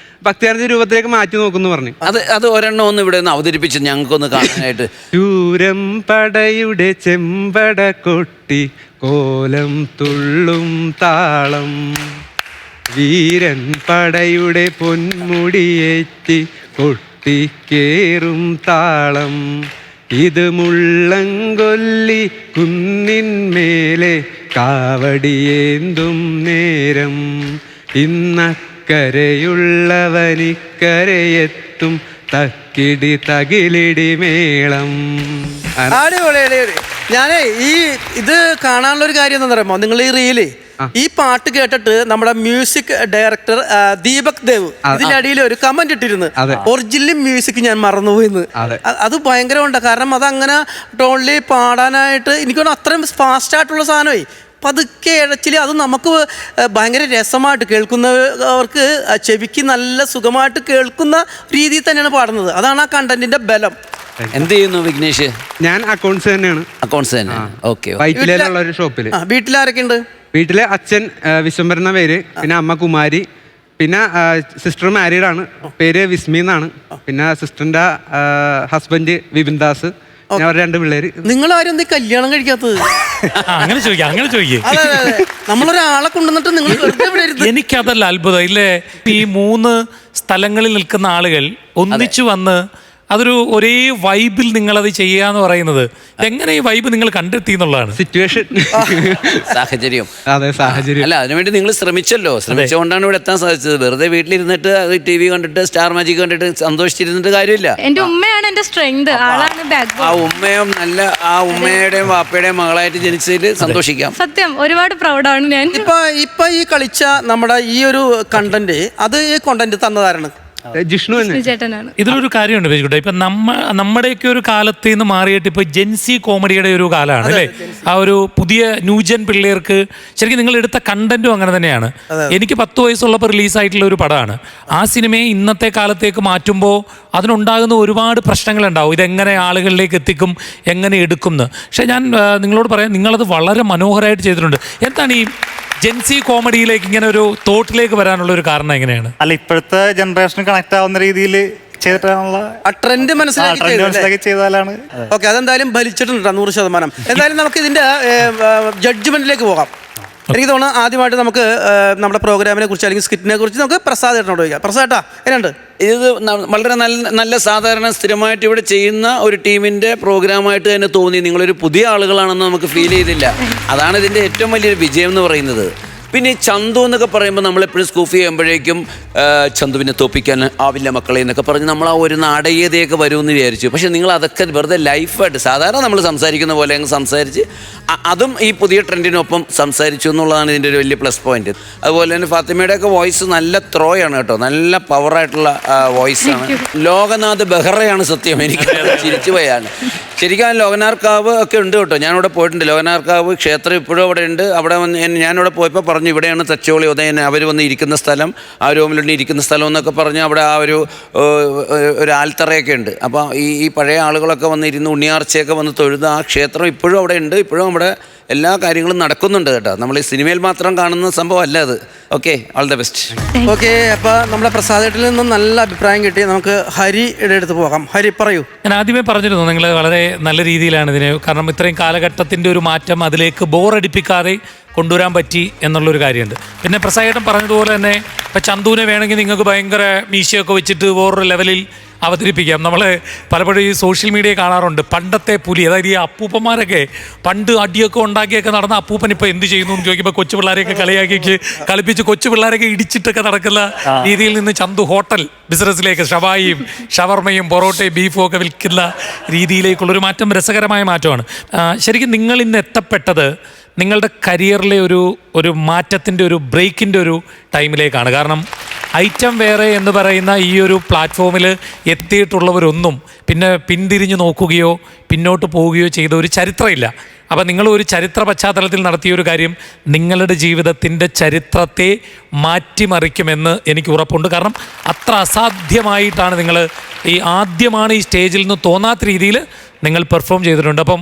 ഭക്തിഗാനത്തിന്റെ രൂപത്തിലേക്ക് മാറ്റി നോക്കുന്നു പറഞ്ഞു. അത് ഒരെണ്ണം ഒന്ന് ഇവിടെ ഒന്ന് അവതരിപ്പിച്ച് ഞങ്ങൾക്കൊന്ന് കാണാനായിട്ട്. ചൂരം പടയുടെ ചെമ്പട കൊട്ടി കോലം തുള്ളും താളം, വീരൻ പടയുടെ പൊന്മുടിയേറ്റി കൊട്ടിക്കേറും താളം, ഇത് മുള്ളംകൊല്ലി കുന്നിന്മേലെ കാവടിയേന്തും നേരം, ഇന്നക്കരയുള്ളവനിക്കരയെത്തും തക്കിടി തകിലിടി മേളം. ഞാനേ ഇത് കാണാനുള്ള ഒരു കാര്യം എന്താ പറയുമ്പോ, നിങ്ങൾ ഈ റീല് ഈ പാട്ട് കേട്ടിട്ട് നമ്മുടെ മ്യൂസിക് ഡയറക്ടർ ദീപക് ദേവ് ഇതിനടിയിൽ ഒരു കമന്റ് ഇട്ടിരുന്നു, ഒറിജിനൽ മ്യൂസിക് ഞാൻ മറന്നുപോയിന്ന്. അത് ഭയങ്കരമുണ്ട്. കാരണം അതങ്ങനെ ടോൺലി പാടാനായിട്ട് എനിക്കൊന്ന് അത്രയും ഫാസ്റ്റ് ആയിട്ടുള്ള സാധനമായി പതുക്കെ ഇഴച്ചിൽ അത് നമുക്ക് ഭയങ്കര രസമായിട്ട് കേൾക്കുന്നവർക്ക് ചെവിക്ക് നല്ല സുഖമായിട്ട് കേൾക്കുന്ന രീതിയിൽ തന്നെയാണ് പാടുന്നത്. അതാണ് ആ കണ്ടന്റിന്റെ ബലം. എന്ത് ചെയ്യുന്നു വിഘ്നേഷ്? ഞാൻ അക്കൗണ്ട്സ് തന്നെയാണ്. അക്കൗണ്ട്സ് തന്നെ. ഓക്കെ. വൈറ്റിലുള്ള ഒരു ഷോപ്പില്. വീട്ടിലാരൊക്കെ ഉണ്ട്? വീട്ടിലെ അച്ഛൻ വിശ്വംഭരൻ എന്ന പേര്, പിന്നെ അമ്മ കുമാരി, പിന്നെ സിസ്റ്റർ മാരീഡാണ്, പേര് വിസ്മി എന്നാണ്, പിന്നെ സിസ്റ്ററിന്റെ ഹസ്ബൻഡ് വിപിൻ ദാസ്, അവരുടെ 2 പിള്ളേര്. നിങ്ങൾ ആരും എന്ത് കല്യാണം കഴിക്കാത്തത്? അങ്ങനെ ചോദിക്കേ. നമ്മളൊരാളെ കൊണ്ടുവന്നിട്ട് നിങ്ങൾ എനിക്കതല്ല അത്ഭുതം ഇല്ലേ. ഈ 3 സ്ഥലങ്ങളിൽ നിൽക്കുന്ന ആളുകൾ ഒന്നിച്ചു വന്ന് അതൊരു ഒരേ വൈബിൽ നിങ്ങളത് ചെയ്യാന്ന് പറയുന്നത് എങ്ങനെ ഈ വൈബ് നിങ്ങൾ കണ്ടെത്തി എന്നുള്ളതാണ്. സിറ്റുവേഷൻ, സാഹചര്യം. അതെ, സാഹചര്യം. അല്ല, അതിനുവേണ്ടി നിങ്ങൾ ശ്രമിച്ചുകൊണ്ടാണ് ഇവിടെ എത്താൻ സാധിച്ചത്. വെറുതെ വീട്ടിലിരുന്നിട്ട് TV കണ്ടിട്ട് സ്റ്റാർ മാജിക് കണ്ടിട്ട് സന്തോഷിച്ചിരുന്നിട്ട് കാര്യമില്ല. എന്റെ ഉമ്മയാണ് എന്റെ സ്ട്രെങ്ത്, ആളാണ് ബാക്ക്ബോൺ. ആ ഉമ്മയും ആ ഉമ്മയുടെയും വാപ്പയുടെയും മകളായിട്ട് ജനിച്ചതിൽ സന്തോഷിക്കാം. സത്യം, ഒരുപാട് പ്രൗഡാണ് ഞാൻ. ഇപ്പൊ ഈ കളിച്ച നമ്മുടെ ഈ ഒരു കണ്ടന്റ്, അത് ഈ കണ്ടന്റ് തന്നതാരാണ്? ജിഷ്ണു ചേട്ടനാണ്. ഇതിലൊരു കാര്യമുണ്ട് പേജിക്കുട്ട, ഇപ്പൊ നമ്മുടെയൊക്കെ ഒരു കാലത്ത് നിന്ന് മാറിയിട്ട് ഇപ്പൊ ജെൻസി കോമഡിയുടെ ഒരു കാലമാണ് അല്ലേ. ആ ഒരു പുതിയ ന്യൂജൻ പിള്ളേർക്ക് ശരിക്കും നിങ്ങൾ എടുത്ത കണ്ടന്റും അങ്ങനെ തന്നെയാണ്. എനിക്ക് 10 വയസ്സുള്ളപ്പോൾ റിലീസായിട്ടുള്ള ഒരു പടമാണ്. ആ സിനിമയെ ഇന്നത്തെ കാലത്തേക്ക് മാറ്റുമ്പോൾ അതിനുണ്ടാകുന്ന ഒരുപാട് പ്രശ്നങ്ങളുണ്ടാവും. ഇതെങ്ങനെ ആളുകളിലേക്ക് എത്തിക്കും, എങ്ങനെ എടുക്കും എന്ന്. പക്ഷെ ഞാൻ നിങ്ങളോട് പറയാം, നിങ്ങളത് വളരെ മനോഹരമായിട്ട് ചെയ്തിട്ടുണ്ട്. എന്താണ് ഈ ജെൻസി കോമഡിയിലേക്ക് ഇങ്ങനെ ഒരു തോട്ടിലേക്ക് വരാനുള്ള ഒരു കാരണം എങ്ങനെയാണ്? അല്ല, ഇപ്പോഴത്തെ ജനറേഷൻ കണക്ട് ആവുന്ന രീതിയിൽ ചെയ്തിട്ടുള്ള ട്രെൻഡ് മനസ്സിലാക്കി ചെയ്താലാണ്. ഓക്കെ, അതെന്തായാലും ഫലിച്ചിട്ടുണ്ട് 100%. എന്തായാലും നമുക്ക് ഇതിന്റെ ജഡ്ജ്മെന്റിലേക്ക് പോകാം. എനിക്ക് തോന്നുന്നു ആദ്യമായിട്ട് നമുക്ക് നമ്മുടെ പ്രോഗ്രാമിനെ കുറിച്ച് അല്ലെങ്കിൽ സ്കിറ്റിനെ കുറിച്ച് നമുക്ക് പ്രസാദ് ഏട്ടനോട് ചോദിക്കാം. പ്രസാദ് ഏട്ടാ, എങ്ങനെയുണ്ട്? ഇത് വളരെ നല്ല സാധാരണ സ്ഥിരമായിട്ട് ഇവിടെ ചെയ്യുന്ന ഒരു ടീമിൻ്റെ പ്രോഗ്രാമായിട്ട് തന്നെ തോന്നി. നിങ്ങളൊരു പുതിയ ആളുകളാണെന്ന് നമുക്ക് ഫീൽ ചെയ്തില്ല. അതാണ് ഇതിൻ്റെ ഏറ്റവും വലിയൊരു വിജയം എന്ന് പറയുന്നത്. പിന്നെ ഈ ചന്തു എന്നൊക്കെ പറയുമ്പോൾ നമ്മളെപ്പോഴും സ്കൂഫ് ചെയ്യുമ്പോഴേക്കും ചന്തുവിനെ തോപ്പിക്കാൻ ആവില്ല മക്കളെ എന്നൊക്കെ പറഞ്ഞ് നമ്മൾ ആ ഒരു നാടകീയതയൊക്കെ വരുമെന്ന് വിചാരിച്ചു. പക്ഷെ നിങ്ങൾ അതൊക്കെ വെറുതെ ലൈഫായിട്ട് സാധാരണ നമ്മൾ സംസാരിക്കുന്ന പോലെ അങ്ങ് സംസാരിച്ച് അതും ഈ പുതിയ ട്രെൻഡിനൊപ്പം സംസാരിച്ചു എന്നുള്ളതാണ് ഇതിൻ്റെ ഒരു വലിയ പ്ലസ് പോയിന്റ്. അതുപോലെ തന്നെ ഫാത്തിമയുടെയൊക്കെ വോയിസ് നല്ല ത്രോയാണ് കേട്ടോ, നല്ല പവറായിട്ടുള്ള വോയിസാണ്. ലോകനാഥ് ബെഹ്റയാണ് സത്യം, എനിക്ക് ചിരിച്ചു പോയാണ്. ശരിക്കും ലോകനാർക്കാവ് ഒക്കെ ഉണ്ട് കേട്ടോ, ഞാനിവിടെ പോയിട്ടുണ്ട്. ലോകനാർക്കാവ് ക്ഷേത്രം ഇപ്പോഴും അവിടെ ഉണ്ട്. അവിടെ വന്ന് ഞാനിവിടെ പോയപ്പോൾ പറഞ്ഞു ഇവിടെയാണ് തച്ചോളി ഉദയൻ അവർ വന്ന് ഇരിക്കുന്ന സ്ഥലം, ആ രോമിലുണ്ട് ഇരിക്കുന്ന സ്ഥലം എന്നൊക്കെ പറഞ്ഞ് അവിടെ ആ ഒരു ആൽത്തറയൊക്കെ ഉണ്ട്. അപ്പോൾ ഈ പഴയ ആളുകളൊക്കെ വന്ന് ഇരുന്ന് ഉണ്ണിയാർച്ചയൊക്കെ വന്ന് തൊഴുത് ആ ക്ഷേത്രം ഇപ്പോഴും അവിടെ ഉണ്ട്. ഇപ്പോഴും അവിടെ എല്ലാ കാര്യങ്ങളും നടക്കുന്നുണ്ട് കേട്ടോ. നമ്മൾ ഈ സിനിമയിൽ മാത്രം കാണുന്ന സംഭവം അല്ല അത്. Okay, all the best. Okay, അപ്പോൾ നമ്മുടെ പ്രസാദേട്ടിൽ നിന്നും നല്ല അഭിപ്രായം കിട്ടി. നമുക്ക് ഹരിയുടെ അടുത്ത് പോകാം. ഹരി പറയൂ. ഞാൻ ആദ്യമേ പറഞ്ഞിരുന്നു നിങ്ങൾ വളരെ നല്ല രീതിയിലാണ് ഇതിനെ, കാരണം ഇത്രയും കാലഘട്ടത്തിൻ്റെ ഒരു മാറ്റം അതിലേക്ക് ബോറടിപ്പിക്കാതെ കൊണ്ടുവരാൻ പറ്റി എന്നുള്ളൊരു കാര്യമുണ്ട്. പിന്നെ പ്രസാദേട്ടൻ പറഞ്ഞതുപോലെ തന്നെ ഇപ്പം ചന്തുവിനെ വേണമെങ്കിൽ നിങ്ങൾക്ക് ഭയങ്കര മീശയൊക്കെ വെച്ചിട്ട് വേറൊരു ലെവലിൽ അവതരിപ്പിക്കാം. നമ്മൾ പലപ്പോഴും ഈ സോഷ്യൽ മീഡിയ കാണാറുണ്ട് പണ്ടത്തെ പുലി, അതായത് ഈ അപ്പൂപ്പന്മാരൊക്കെ പണ്ട് അടിയൊക്കെ ഉണ്ടാക്കിയൊക്കെ നടന്ന അപ്പൂപ്പൻ ഇപ്പോൾ എന്ത് ചെയ്യുന്നു എന്ന് ചോദിക്കുമ്പോൾ കൊച്ചു പിള്ളേരെയൊക്കെ കളിപ്പിച്ച് കൊച്ചു പിള്ളേരൊക്കെ ഇടിച്ചിട്ടൊക്കെ നടക്കുന്ന രീതിയിൽ നിന്ന് ചന്തു ഹോട്ടൽ ബിസിനസ്സിലേക്ക് ഷവായിയും ഷവർമയും പൊറോട്ടയും ബീഫും ഒക്കെ വിൽക്കുന്ന രീതിയിലേക്കുള്ളൊരു മാറ്റം രസകരമായ മാറ്റമാണ്. ശരിക്കും നിങ്ങൾ ഇന്ന് എത്തപ്പെട്ടത് നിങ്ങളുടെ കരിയറിലെ ഒരു മാറ്റത്തിൻ്റെ ഒരു ബ്രേക്കിൻ്റെ ഒരു ടൈമിലേക്കാണ്. കാരണം ഐറ്റം വേറെ എന്ന് പറയുന്ന ഈ ഒരു പ്ലാറ്റ്ഫോമിൽ എത്തിയിട്ടുള്ളവരൊന്നും പിന്നെ പിന്തിരിഞ്ഞു നോക്കുകയോ പിന്നോട്ട് പോവുകയോ ചെയ്ത ഒരു ചരിത്രമില്ല. അപ്പം നിങ്ങൾ ഒരു ചരിത്ര പശ്ചാത്തലത്തിൽ നടത്തിയ ഒരു കാര്യം നിങ്ങളുടെ ജീവിതത്തിൻ്റെ ചരിത്രത്തെ മാറ്റിമറിക്കുമെന്ന് എനിക്ക് ഉറപ്പുണ്ട്. കാരണം അത്ര അസാധ്യമായിട്ടാണ് നിങ്ങൾ ആദ്യമാണ് ഈ സ്റ്റേജിൽ നിന്ന് തോന്നാത്ത രീതിയിൽ നിങ്ങൾ പെർഫോം ചെയ്തിട്ടുണ്ട്. അപ്പം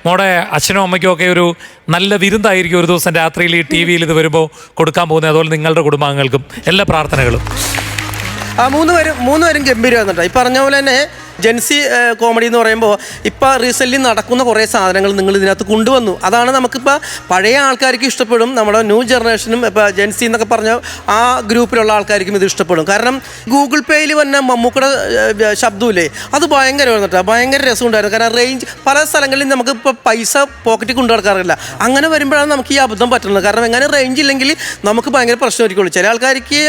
മോടെ അച്ഛനും അമ്മയ്ക്കും ഒക്കെ ഒരു നല്ല വിരുന്നായിരിക്കും ഒരു ദിവസം രാത്രിയിൽ ഈ ടി വിയിൽ ഇത് വരുമ്പോൾ കൊടുക്കാൻ പോകുന്നത്. അതുപോലെ നിങ്ങളുടെ കുടുംബാംഗങ്ങൾക്കും എല്ലാ പ്രാർത്ഥനകളും. മൂന്ന് പേരും ഗംഭീരമാകുന്നുണ്ട്. ഈ പറഞ്ഞ പോലെ തന്നെ ജെൻസി കോമഡി എന്ന് പറയുമ്പോൾ ഇപ്പോൾ റീസെൻ്റ്ലി നടക്കുന്ന കുറേ സാധനങ്ങൾ നിങ്ങൾ ഇതിനകത്ത് കൊണ്ടുവന്നു. അതാണ് നമുക്കിപ്പോൾ പഴയ ആൾക്കാർക്ക് ഇഷ്ടപ്പെടും, നമ്മുടെ ന്യൂ ജനറേഷനും ഇപ്പോൾ ജെൻസി എന്നൊക്കെ പറഞ്ഞ ആ ഗ്രൂപ്പിലുള്ള ആൾക്കാർക്കും ഇത് ഇഷ്ടപ്പെടും. കാരണം ഗൂഗിൾ പേയിൽ വന്ന മമ്മൂക്കയുടെ ശബ്ദമില്ലേ, അത് ഭയങ്കരമായിരുന്നു കേട്ടോ, ഭയങ്കര രസമുണ്ടായിരുന്നു. കാരണം റേഞ്ച് പല സ്ഥലങ്ങളിൽ നമുക്കിപ്പോൾ പൈസ പോക്കറ്റിൽ കൊണ്ടു നടക്കാറില്ല. അങ്ങനെ വരുമ്പോഴാണ് നമുക്ക് ഈ അബദ്ധം പറ്റുന്നത്. കാരണം എങ്ങനെ റേഞ്ച് ഇല്ലെങ്കിൽ നമുക്ക് ഭയങ്കര പ്രശ്നമായിരിക്കുള്ളൂ. ചില ആൾക്കാർക്ക്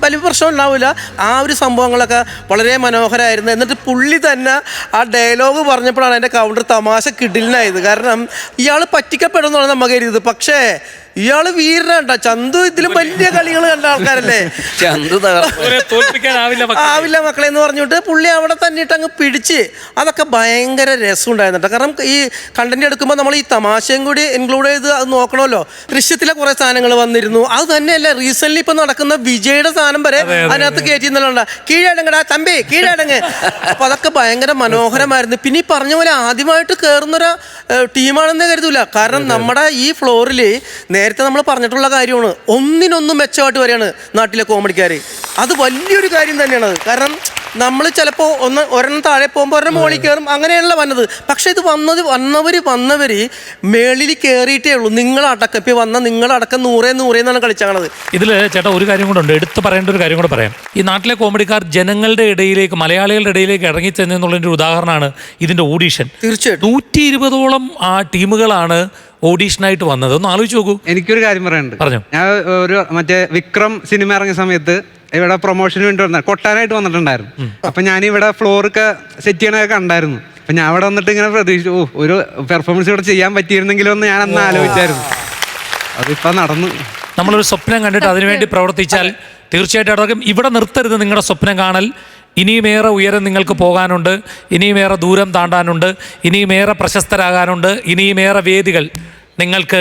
വലിയ പ്രശ്നം ഉണ്ടാവില്ല. ആ ഒരു സംഭവങ്ങളൊക്കെ വളരെ മനോഹരമായിരുന്നു. എന്നിട്ട് പുള്ളി തന്നെ ആ ഡയലോഗ് പറഞ്ഞപ്പോഴാണ് എൻ്റെ കൗണ്ടർ തമാശ കിടിലിനായത്. കാരണം ഇയാൾ പറ്റിക്കപ്പെടുന്നതാണ് നമ്മൾ കരുതിയത്. പക്ഷേ ഇയാള് വീരനാണ്ട. ചന്തു ഇതിലും വലിയ കളികൾ കണ്ട ആൾക്കാരല്ലേ. ചന്തു ആവില്ല മക്കളെ എന്ന് പറഞ്ഞിട്ട് പുള്ളി അവിടെ തന്നെ ഇട്ട് അങ്ങ് പിടിച്ച് അതൊക്കെ ഭയങ്കര രസമുണ്ടായിരുന്നു. കാരണം ഈ കണ്ടന്റ് എടുക്കുമ്പോൾ നമ്മൾ ഈ തമാശയും കൂടി ഇൻക്ലൂഡ് ചെയ്ത് അത് നോക്കണമല്ലോ. ദൃശ്യത്തിലെ കുറേ സാധനങ്ങൾ വന്നിരുന്നു. അത് തന്നെയല്ല റീസെന്റ് ഇപ്പം നടക്കുന്ന വിജയുടെ സാധനം വരെ അതിനകത്ത് കയറ്റിന്നുണ്ട്. കീഴടങ്ങടാ തമ്പി കീഴടങ്ങ്. അപ്പം അതൊക്കെ ഭയങ്കര മനോഹരമായിരുന്നു. പിന്നെ ഈ പറഞ്ഞ പോലെ ആദ്യമായിട്ട് കയറുന്നൊരു ടീമാണെന്നേ കരുതൂല. കാരണം നമ്മുടെ ഈ ഫ്ലോറിൽ നേരത്തെ നമ്മൾ പറഞ്ഞിട്ടുള്ള കാര്യമാണ്, ഒന്നിനൊന്നും മെച്ചമായിട്ട് വരികയാണ് നാട്ടിലെ കോമഡിക്കാർ. അത് വലിയൊരു കാര്യം തന്നെയാണ്. കാരണം നമ്മൾ ചിലപ്പോൾ ഒരെണ്ണം താഴെ പോകുമ്പോൾ ഒരെണ്ണം മുകളിൽ കയറും, അങ്ങനെയല്ല വന്നത്. പക്ഷെ ഇത് വന്നവർ മേളിൽ കയറിയിട്ടേ ഉള്ളൂ. നിങ്ങളടക്കം ഇപ്പം വന്ന നിങ്ങളടക്കം 100 എന്നാണ് കളിച്ചാണത്. ഇതിൽ ചേട്ടാ ഒരു കാര്യം കൂടെ ഉണ്ട്, എടുത്ത് പറയേണ്ട ഒരു കാര്യം കൂടെ പറയാം. ഈ നാട്ടിലെ കോമഡിക്കാർ ജനങ്ങളുടെ ഇടയിലേക്ക്, മലയാളികളുടെ ഇടയിലേക്ക് ഇറങ്ങിച്ചെന്നുള്ളതിൻ്റെ ഉദാഹരണമാണ് ഇതിൻ്റെ ഓഡീഷൻ. തീർച്ചയായിട്ടും 120ഓളം ആ ടീമുകളാണ് ഓഡീഷനായിട്ട് വന്നത്. ഒന്ന് ആലോചിച്ച് നോക്കൂ. എനിക്കൊരു കാര്യം പറയാനുണ്ട്. ഞാൻ ഒരു മറ്റേ വിക്രം സിനിമ ഇറങ്ങിയ സമയത്ത് ഇവിടെ പ്രൊമോഷന് വേണ്ടി വന്ന കൊട്ടാനായിട്ട് വന്നിട്ടുണ്ടായിരുന്നു. അപ്പൊ ഞാൻ ഇവിടെ ഫ്ലോറൊക്കെ സെറ്റ് ചെയ്യണതൊക്കെ കണ്ടായിരുന്നു. അപ്പൊ ഞാൻ അവിടെ വന്നിട്ട് ഇങ്ങനെ പ്രതീക്ഷിച്ചു, ഒരു പെർഫോമൻസ് ഇവിടെ ചെയ്യാൻ പറ്റിയിരുന്നെങ്കിലും എന്ന് ഞാൻ അന്ന് ആലോചിച്ചായിരുന്നു. അതിപ്പോ നടന്നു. നമ്മളൊരു സ്വപ്നം കണ്ടിട്ട് അതിനുവേണ്ടി പ്രവർത്തിച്ചാൽ തീർച്ചയായിട്ടും അടക്കം ഇവിടെ നിർത്തരുത് നിങ്ങളുടെ സ്വപ്നം കാണൽ. ഇനിയുമേറെ ഉയരം നിങ്ങൾക്ക് പോകാനുണ്ട്, ഇനിയുമേറെ ദൂരം താണ്ടാനുണ്ട്, ഇനിയുമേറെ പ്രശസ്തരാകാനുണ്ട്, ഇനിയുമേറെ വേദികൾ നിങ്ങൾക്ക്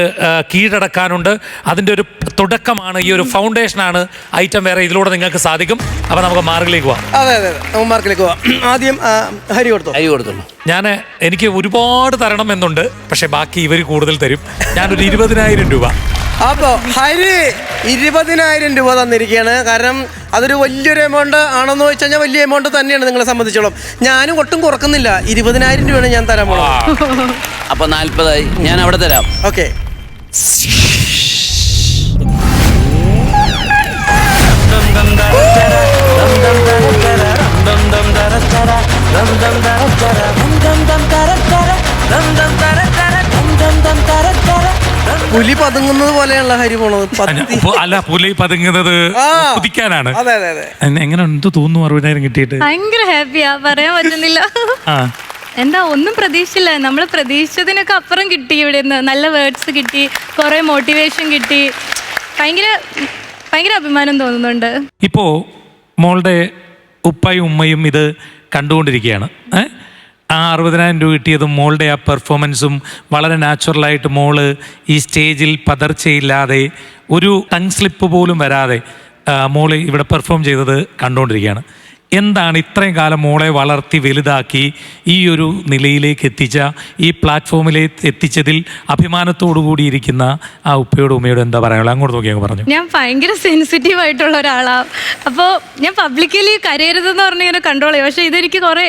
കീഴടക്കാനുണ്ട്. അതിൻ്റെ ഒരു തുടക്കമാണ്, ഈ ഒരു ഫൗണ്ടേഷനാണ് ഐറ്റം വേറെ. ഇതിലൂടെ നിങ്ങൾക്ക് സാധിക്കും. അപ്പം നമുക്ക് മാർക്കിലേക്ക് പോവാം. അതെ മാർക്കിലേക്ക് പോവാം. ആദ്യം ഹരി കൊടുത്തു. എനിക്ക് ഒരുപാട് തരണം എന്നുണ്ട്, പക്ഷെ ബാക്കി ഇവർ കൂടുതൽ തരും. ഞാനൊരു 20,000 രൂപ. അപ്പോൾ ഹരി 20,000 രൂപ തന്നിരിക്കുകയാണ്. കാരണം അതൊരു വലിയൊരു എമൗണ്ട് ആണെന്ന് വെച്ച് കഴിഞ്ഞാൽ വലിയ എമൗണ്ട് തന്നെയാണ് നിങ്ങളെ സംബന്ധിച്ചോളം. ഞാനും ഒട്ടും കുറക്കുന്നില്ല. 20,000 രൂപയാണ് ഞാൻ തരാൻ പോകുന്നത്. അപ്പൊ 40,000 ഞാൻ അവിടെ തരാം. ഓക്കെ. പുലി പതുങ്ങുന്നത് പോലെയുള്ള ഹരി പോണത് അല്ല പുലി പതുങ്ങുന്നത് ആ. കുതിക്കാനാണ്. അതെ അതെ അതെ. എങ്ങനെ എന്ത് തോന്നുന്നു 60,000 കിട്ടിയിട്ട്? ഭയങ്കര ഹാപ്പിയാ, പറയാൻ പറ്റുന്നില്ല. ആ എന്താ ഒന്നും പ്രതീക്ഷിച്ചില്ല, നമ്മൾ പ്രതീക്ഷിച്ചതിനൊക്കെ അപ്പുറം കിട്ടി. ഇവിടെ നിന്ന് നല്ല വേർഡ്സ് കിട്ടി, കുറെ മോട്ടിവേഷൻ കിട്ടി. ഭയങ്കര ഭയങ്കര അഭിമാനം തോന്നുന്നുണ്ട്. ഇപ്പോൾ മോളുടെ ഉപ്പയും ഉമ്മയും ഇത് കണ്ടുകൊണ്ടിരിക്കുകയാണ്. ആ 60,000 രൂപ കിട്ടിയതും മോളുടെ ആ പെർഫോമൻസും വളരെ നാച്ചുറലായിട്ട് മോള് ഈ സ്റ്റേജിൽ പതർച്ചയില്ലാതെ ഒരു ടങ് സ്ലിപ്പ് പോലും വരാതെ മോള് ഇവിടെ പെർഫോം ചെയ്തത് കണ്ടുകൊണ്ടിരിക്കുകയാണ്. എന്താണ് ഇത്രയും കാലം മോളെ വളർത്തി വലുതാക്കി ഈ ഒരു നിലയിലേക്ക് എത്തിച്ച, ഈ പ്ലാറ്റ്ഫോമിലേക്ക് എത്തിച്ചതിൽ അഭിമാനത്തോടു കൂടി ഇരിക്കുന്ന ആ ഉപ്പയോടും ഉമ്മയോടും എന്താ പറയാനുള്ളത്? അങ്ങോട്ട് നോക്കി അങ്ങ് പറഞ്ഞു. ഞാൻ ഭയങ്കര സെൻസിറ്റീവ് ആയിട്ടുള്ള ഒരാളാണ്. അപ്പോൾ ഞാൻ പബ്ലിക്കലി കരയരുതെന്ന് പറഞ്ഞ് ഇങ്ങനെ കൺട്രോൾ ചെയ്യും. പക്ഷേ ഇതെനിക്ക് കുറേ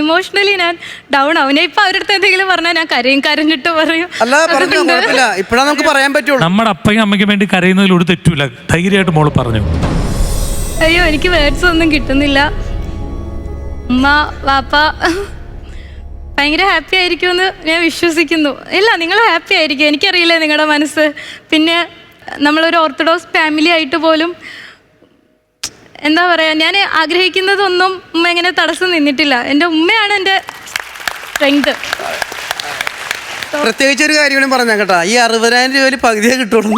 ഇമോഷണലി ഞാൻ ഡൗൺ ആവും. ഞാൻ ഇപ്പം അവരുടെ അടുത്ത് എന്തെങ്കിലും പറഞ്ഞാൽ ഞാൻ കരഞ്ഞിട്ട് പറയും. അല്ല പറഞ്ഞു, കുഴപ്പമില്ല, ഇപ്പഴാ നമുക്ക് പറയാൻ പറ്റുള്ളൂ. നമ്മുടെ അപ്പയും അമ്മയ്ക്കും വേണ്ടി കരയുന്നതിൽ ഒരു തെറ്റുമില്ല. ധൈര്യമായിട്ട് മോള് പറഞ്ഞു. അയ്യോ, എനിക്ക് വേർഡ്സ് ഒന്നും കിട്ടുന്നില്ല. ഉമ്മ വാപ്പ ഭയങ്കര ഹാപ്പി ആയിരിക്കുമെന്ന് ഞാൻ വിശ്വസിക്കുന്നു. ഇല്ല, നിങ്ങൾ ഹാപ്പി ആയിരിക്കും, എനിക്കറിയില്ല നിങ്ങളുടെ മനസ്സ്. പിന്നെ നമ്മളൊരു ഓർത്തഡോക്സ് ഫാമിലി ആയിട്ട് പോലും എന്താ പറയുക, ഞാൻ ആഗ്രഹിക്കുന്നതൊന്നും ഉമ്മ ഇങ്ങനെ തടസ്സം നിന്നിട്ടില്ല. എൻ്റെ ഉമ്മയാണ് എൻ്റെ സ്ട്രെങ്ത്. പ്രത്യേകിച്ച് ഒരു കാര്യം പറഞ്ഞാൽ കേട്ടാ, ഈ 60,000 രൂപയിൽ പകുതിയെ കിട്ടുള്ളൂ.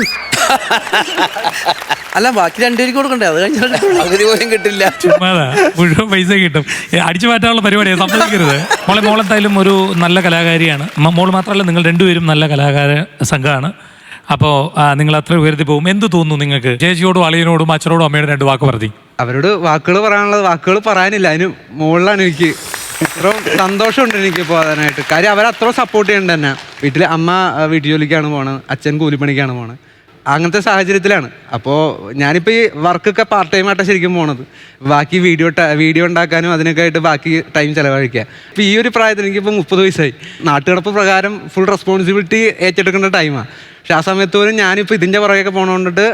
അല്ല, ബാക്കി 2 പേർക്ക് കൊടുക്കണ്ടേ? അത് കഴിഞ്ഞാൽ പകുതി പോലും കിട്ടില്ല. മുഴുവൻ പൈസ കിട്ടും. അടിച്ചു മാറ്റാനുള്ള പരിപാടിയാണ്, സമ്മതിക്കരുത്. മോളെന്തായാലും ഒരു നല്ല കലാകാരിയാണ്. മോള് മാത്രമല്ല, നിങ്ങൾ രണ്ടുപേരും നല്ല കലാകാര സംഘമാണ്. അപ്പോൾ നിങ്ങൾ അത്ര ഉയർത്തി പോകും. എന്ത് തോന്നുന്നു നിങ്ങൾക്ക്? ചേച്ചിയോടും അളിയനോടും അച്ഛനോടും അമ്മയോടും 2 വാക്ക് പറഞ്ഞു. അവരോട് വാക്കുകൾ പറയാനുള്ളത് വാക്കുകൾ പറയാനില്ല, അതിന് മുകളിലാണ് എനിക്ക് ഇത്രയും സന്തോഷമുണ്ട് എനിക്ക് പോകാനായിട്ട്. കാര്യം അവരത്ര സപ്പോർട്ട് ചെയ്യണ്ട തന്നെ. വീട്ടിൽ അമ്മ വീട്ടു ജോലിക്കാണ് പോണത്, അച്ഛൻ കൂലിപ്പണിക്കാണ് പോണത്. അങ്ങനത്തെ സാഹചര്യത്തിലാണ്. അപ്പോൾ ഞാനിപ്പോൾ ഈ വർക്കൊക്കെ പാർട്ട് ടൈം ആയിട്ടാണ് ശരിക്കും പോണത്. ബാക്കി വീഡിയോ ഉണ്ടാക്കാനും അതിനൊക്കെ ആയിട്ട് ബാക്കി ടൈം ചിലവഴിക്കുക. അപ്പോൾ ഈ ഒരു പ്രായത്തിൽ എനിക്കിപ്പോൾ 30 വയസ്സായി. നാട്ടുകിടപ്പ് പ്രകാരം ഫുൾ റെസ്പോൺസിബിലിറ്റി ഏറ്റെടുക്കേണ്ട ടൈമാണ്. പക്ഷെ ആ സമയത്ത് പോലും ഞാനിപ്പോൾ ഇതിൻ്റെ പുറകെയൊക്കെ പോകണോണ്ടിട്ട്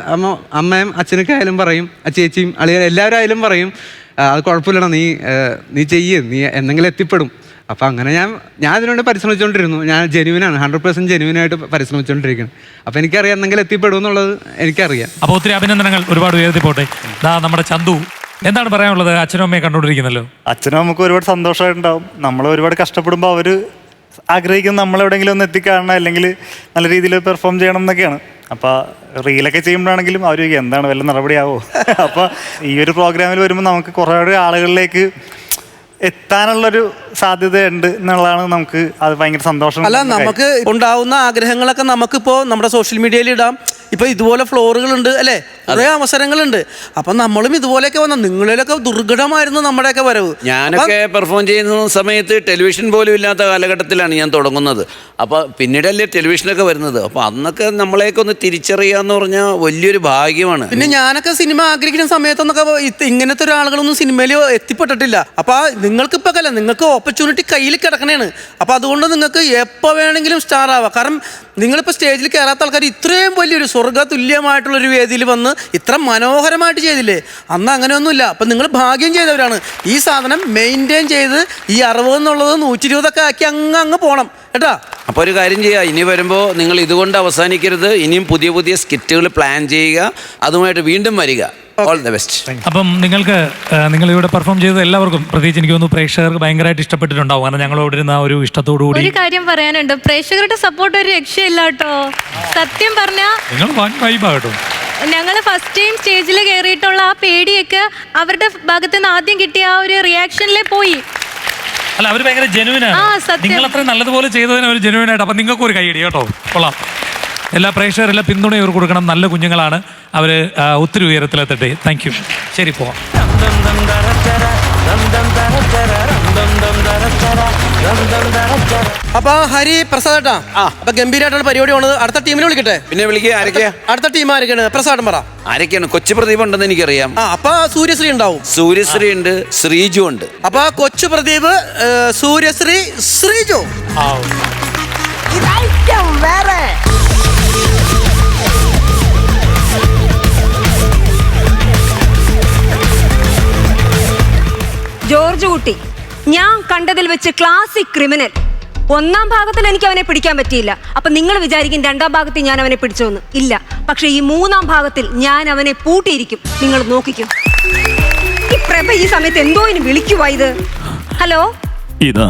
അമ്മയും അച്ഛനൊക്കെ ആയാലും പറയും, ചേച്ചിയും അളിയനും എല്ലാവരും ആയാലും പറയും, അത് കുഴപ്പമില്ലടാ, നീ ചെയ്യ്, നീ എന്തെങ്കിലും എത്തിപ്പെടും. അപ്പം അങ്ങനെ ഞാൻ അതിനുവേണ്ടി പരിശ്രമിച്ചുകൊണ്ടിരുന്നു. ഞാൻ ജെനുവിനാണ്, 100% ജെനുവിനായിട്ട് പരിശ്രമിച്ചുകൊണ്ടിരിക്കുന്നത്. അപ്പം എനിക്കറിയാം എന്തെങ്കിലും എത്തിപ്പെടും എന്നുള്ളത് എനിക്കറിയാം. അപ്പോൾ ഒത്തിരി അഭിനന്ദനങ്ങൾ, ഒരുപാട് ഉയർത്തി പോട്ടെ. നമ്മുടെ ചന്തു എന്താണ് പറയാനുള്ളത്? അച്ഛനും അമ്മയെ കണ്ടുകൊണ്ടിരിക്കുന്നല്ലോ. അച്ഛനും നമുക്ക് ഒരുപാട് സന്തോഷമായിട്ടുണ്ടാവും. നമ്മൾ ഒരുപാട് കഷ്ടപ്പെടുമ്പോൾ അവർ ആഗ്രഹിക്കുന്നത് നമ്മളെവിടെയെങ്കിലും ഒന്ന് എത്തിക്കാണണം, അല്ലെങ്കിൽ നല്ല രീതിയിൽ പെർഫോം ചെയ്യണം എന്നൊക്കെയാണ്. അപ്പോൾ റീലൊക്കെ ചെയ്യുമ്പോഴാണെങ്കിലും അവർ എന്താണ് വല്ല നടപടിയാവോ. അപ്പോൾ ഈ ഒരു പ്രോഗ്രാമിൽ വരുമ്പോൾ നമുക്ക് കുറേ ആളുകളിലേക്ക് എത്താനുള്ളൊരു സാധ്യതയുണ്ട് എന്നുള്ളതാണ് നമുക്ക് അത് ഭയങ്കര സന്തോഷം. അല്ല, നമുക്ക് ഉണ്ടാവുന്ന ആഗ്രഹങ്ങളൊക്കെ നമുക്കിപ്പോൾ നമ്മുടെ സോഷ്യൽ മീഡിയയിൽ ഇടാം. ഇപ്പൊ ഇതുപോലെ ഫ്ലോറുകളുണ്ട് അല്ലേ, കുറേ അവസരങ്ങളുണ്ട്. അപ്പൊ നമ്മളും ഇതുപോലെയൊക്കെ വന്ന, നിങ്ങളിലൊക്കെ ദുർഘടമായിരുന്നു നമ്മുടെയൊക്കെ വരവ്. ഞാനൊക്കെ പെർഫോം ചെയ്യുന്ന സമയത്ത് ടെലിവിഷൻ പോലും ഇല്ലാത്ത കാലഘട്ടത്തിലാണ് ഞാൻ തുടങ്ങുന്നത്. അപ്പോൾ പിന്നീടല്ലേ ടെലിവിഷനൊക്കെ വരുന്നത്. അപ്പോൾ അന്നൊക്കെ നമ്മളെയൊക്കെ ഒന്ന് തിരിച്ചറിയാന്ന് പറഞ്ഞാൽ വലിയൊരു ഭാഗ്യമാണ്. പിന്നെ ഞാനൊക്കെ സിനിമ ആഗ്രഹിക്കുന്ന സമയത്തൊന്നൊക്കെ ഇങ്ങനത്തെ ഒരാളുകളൊന്നും സിനിമയിൽ എത്തിപ്പെട്ടിട്ടില്ല. അപ്പൊ നിങ്ങൾക്കിപ്പോൾ അല്ല, നിങ്ങൾക്ക് ഓപ്പർച്യൂണിറ്റി കയ്യിൽ കിടക്കണേണ്. അപ്പോൾ അതുകൊണ്ട് നിങ്ങൾക്ക് എപ്പോൾ വേണമെങ്കിലും സ്റ്റാർ ആവാം. കാരണം നിങ്ങളിപ്പോൾ സ്റ്റേജിൽ കയറാത്ത ആൾക്കാർ ഇത്രയും വലിയൊരു സ്വർഗ്ഗ തുല്യമായിട്ടുള്ളൊരു വേദിയിൽ വന്ന് ഇത്ര മനോഹരമായിട്ട് ചെയ്തില്ലേ? അന്ന് അങ്ങനെയൊന്നുമില്ല. അപ്പം നിങ്ങൾ ഭാഗ്യം ചെയ്തവരാണ്. ഈ സാധനം മെയിൻറ്റെയിൻ ചെയ്ത് ഈ 60 എന്നുള്ളത് 120 ആക്കി അങ്ങ് പോകണം കേട്ടാ. അപ്പോൾ ഒരു കാര്യം ചെയ്യുക, ഇനി വരുമ്പോൾ നിങ്ങൾ ഇതുകൊണ്ട് അവസാനിക്കരുത്. ഇനിയും പുതിയ പുതിയ സ്കിറ്റുകൾ പ്ലാൻ ചെയ്യുക, അതുമായിട്ട് വീണ്ടും വരിക. All the best. അപ്പം നിങ്ങൾ ഇവിടെ പെർഫോം ചെയ്ത എല്ലാവർക്കും, പ്രത്യേകിച്ച് എനിക്ക് തോന്നുന്നു പ്രേക്ഷകർക്ക് ഭയങ്കരമായിട്ട് ഇഷ്ടപ്പെട്ടിട്ടുണ്ടാവും. കാരണം ഞങ്ങൾ അവിടെ ഇരുന്ന ഒരു ഇഷ്ടത്തോടു കൂടി. ഒരു കാര്യം പറയാനുണ്ട്, പ്രേക്ഷകരുടെ സപ്പോർട്ട് ഒരു രക്ഷയില്ല കേട്ടോ. സത്യം പറഞ്ഞാൽ നിങ്ങൾ വൺ വൈബാട്ടോ. ഞങ്ങൾ ഫസ്റ്റ് ടൈം സ്റ്റേജിൽ കയറിയിട്ടുള്ള ആ പേടിയൊക്കെ അവരുടെ ഭാഗത്ത് നിന്ന് ആദ്യം കിട്ടിയ ആ ഒരു റിയാക്ഷനിലേ പോയി. അല്ല, അവർ ഭയങ്കര ജെനുവിനാണ്. നിങ്ങൾ അത്ര നല്ലതുപോലെ ചെയ്തതിന് അവർ ജെനുവിനായിട്ട്. അപ്പം നിങ്ങൾക്ക് ഒരു കൈയടി കേട്ടോ. കൊള്ളാം. എല്ലാ പ്രേക്ഷകരെല്ലാം പിന്തുണ ഇവർ കൊടുക്കണം. നല്ല കുഞ്ഞുങ്ങളാണ് അവർ, ഒത്തിരി ഉയരത്തിലെത്തട്ടെ. Thank you. ശരി, പോവാം. അപ്പൊ ഹരി പ്രസാദേട്ടാ, അപ്പൊ ഗംഭീരമായിട്ടുള്ള പരിപാടിയാണ്. അടുത്ത ടീമിനെ വിളിക്കട്ടെ? പിന്നെ വിളിക്കുക. ആരൊക്കെയാ അടുത്ത ടീം ആരൊക്കെയാണ്? പ്രസാദം പറ. ആരൊക്കെയാണ്? കൊച്ചു പ്രദീപ് ഉണ്ടെന്ന് എനിക്കറിയാം. അപ്പൊ സൂര്യശ്രീ ഉണ്ടാവും. സൂര്യശ്രീ ഉണ്ട്, ശ്രീജു ഉണ്ട്. അപ്പൊ കൊച്ചു പ്രദീപ്, സൂര്യശ്രീ, ശ്രീജു. ജോർജ് കുട്ടി, ഞാൻ കണ്ടതിൽ വെച്ച് ക്ലാസിക് ക്രിമിനൽ. ഒന്നാം ഭാഗത്തിൽ എനിക്ക് അവനെ പിടിക്കാൻ പറ്റിയില്ല. അപ്പൊ നിങ്ങൾ വിചാരിക്കും രണ്ടാം ഭാഗത്തിൽ ഞാൻ അവനെ പിടിച്ചോന്ന്. ഇല്ല, പക്ഷെ ഈ മൂന്നാം ഭാഗത്തിൽ ഞാൻ അവനെ പൂട്ടിയിരിക്കും. നിങ്ങൾ നോക്കിക്കും. ഈ പ്രഭ ഈ സമയത്ത് എന്തോ ഇനി വിളിക്കുവാ ഇത്. ഹലോ, ഇതാ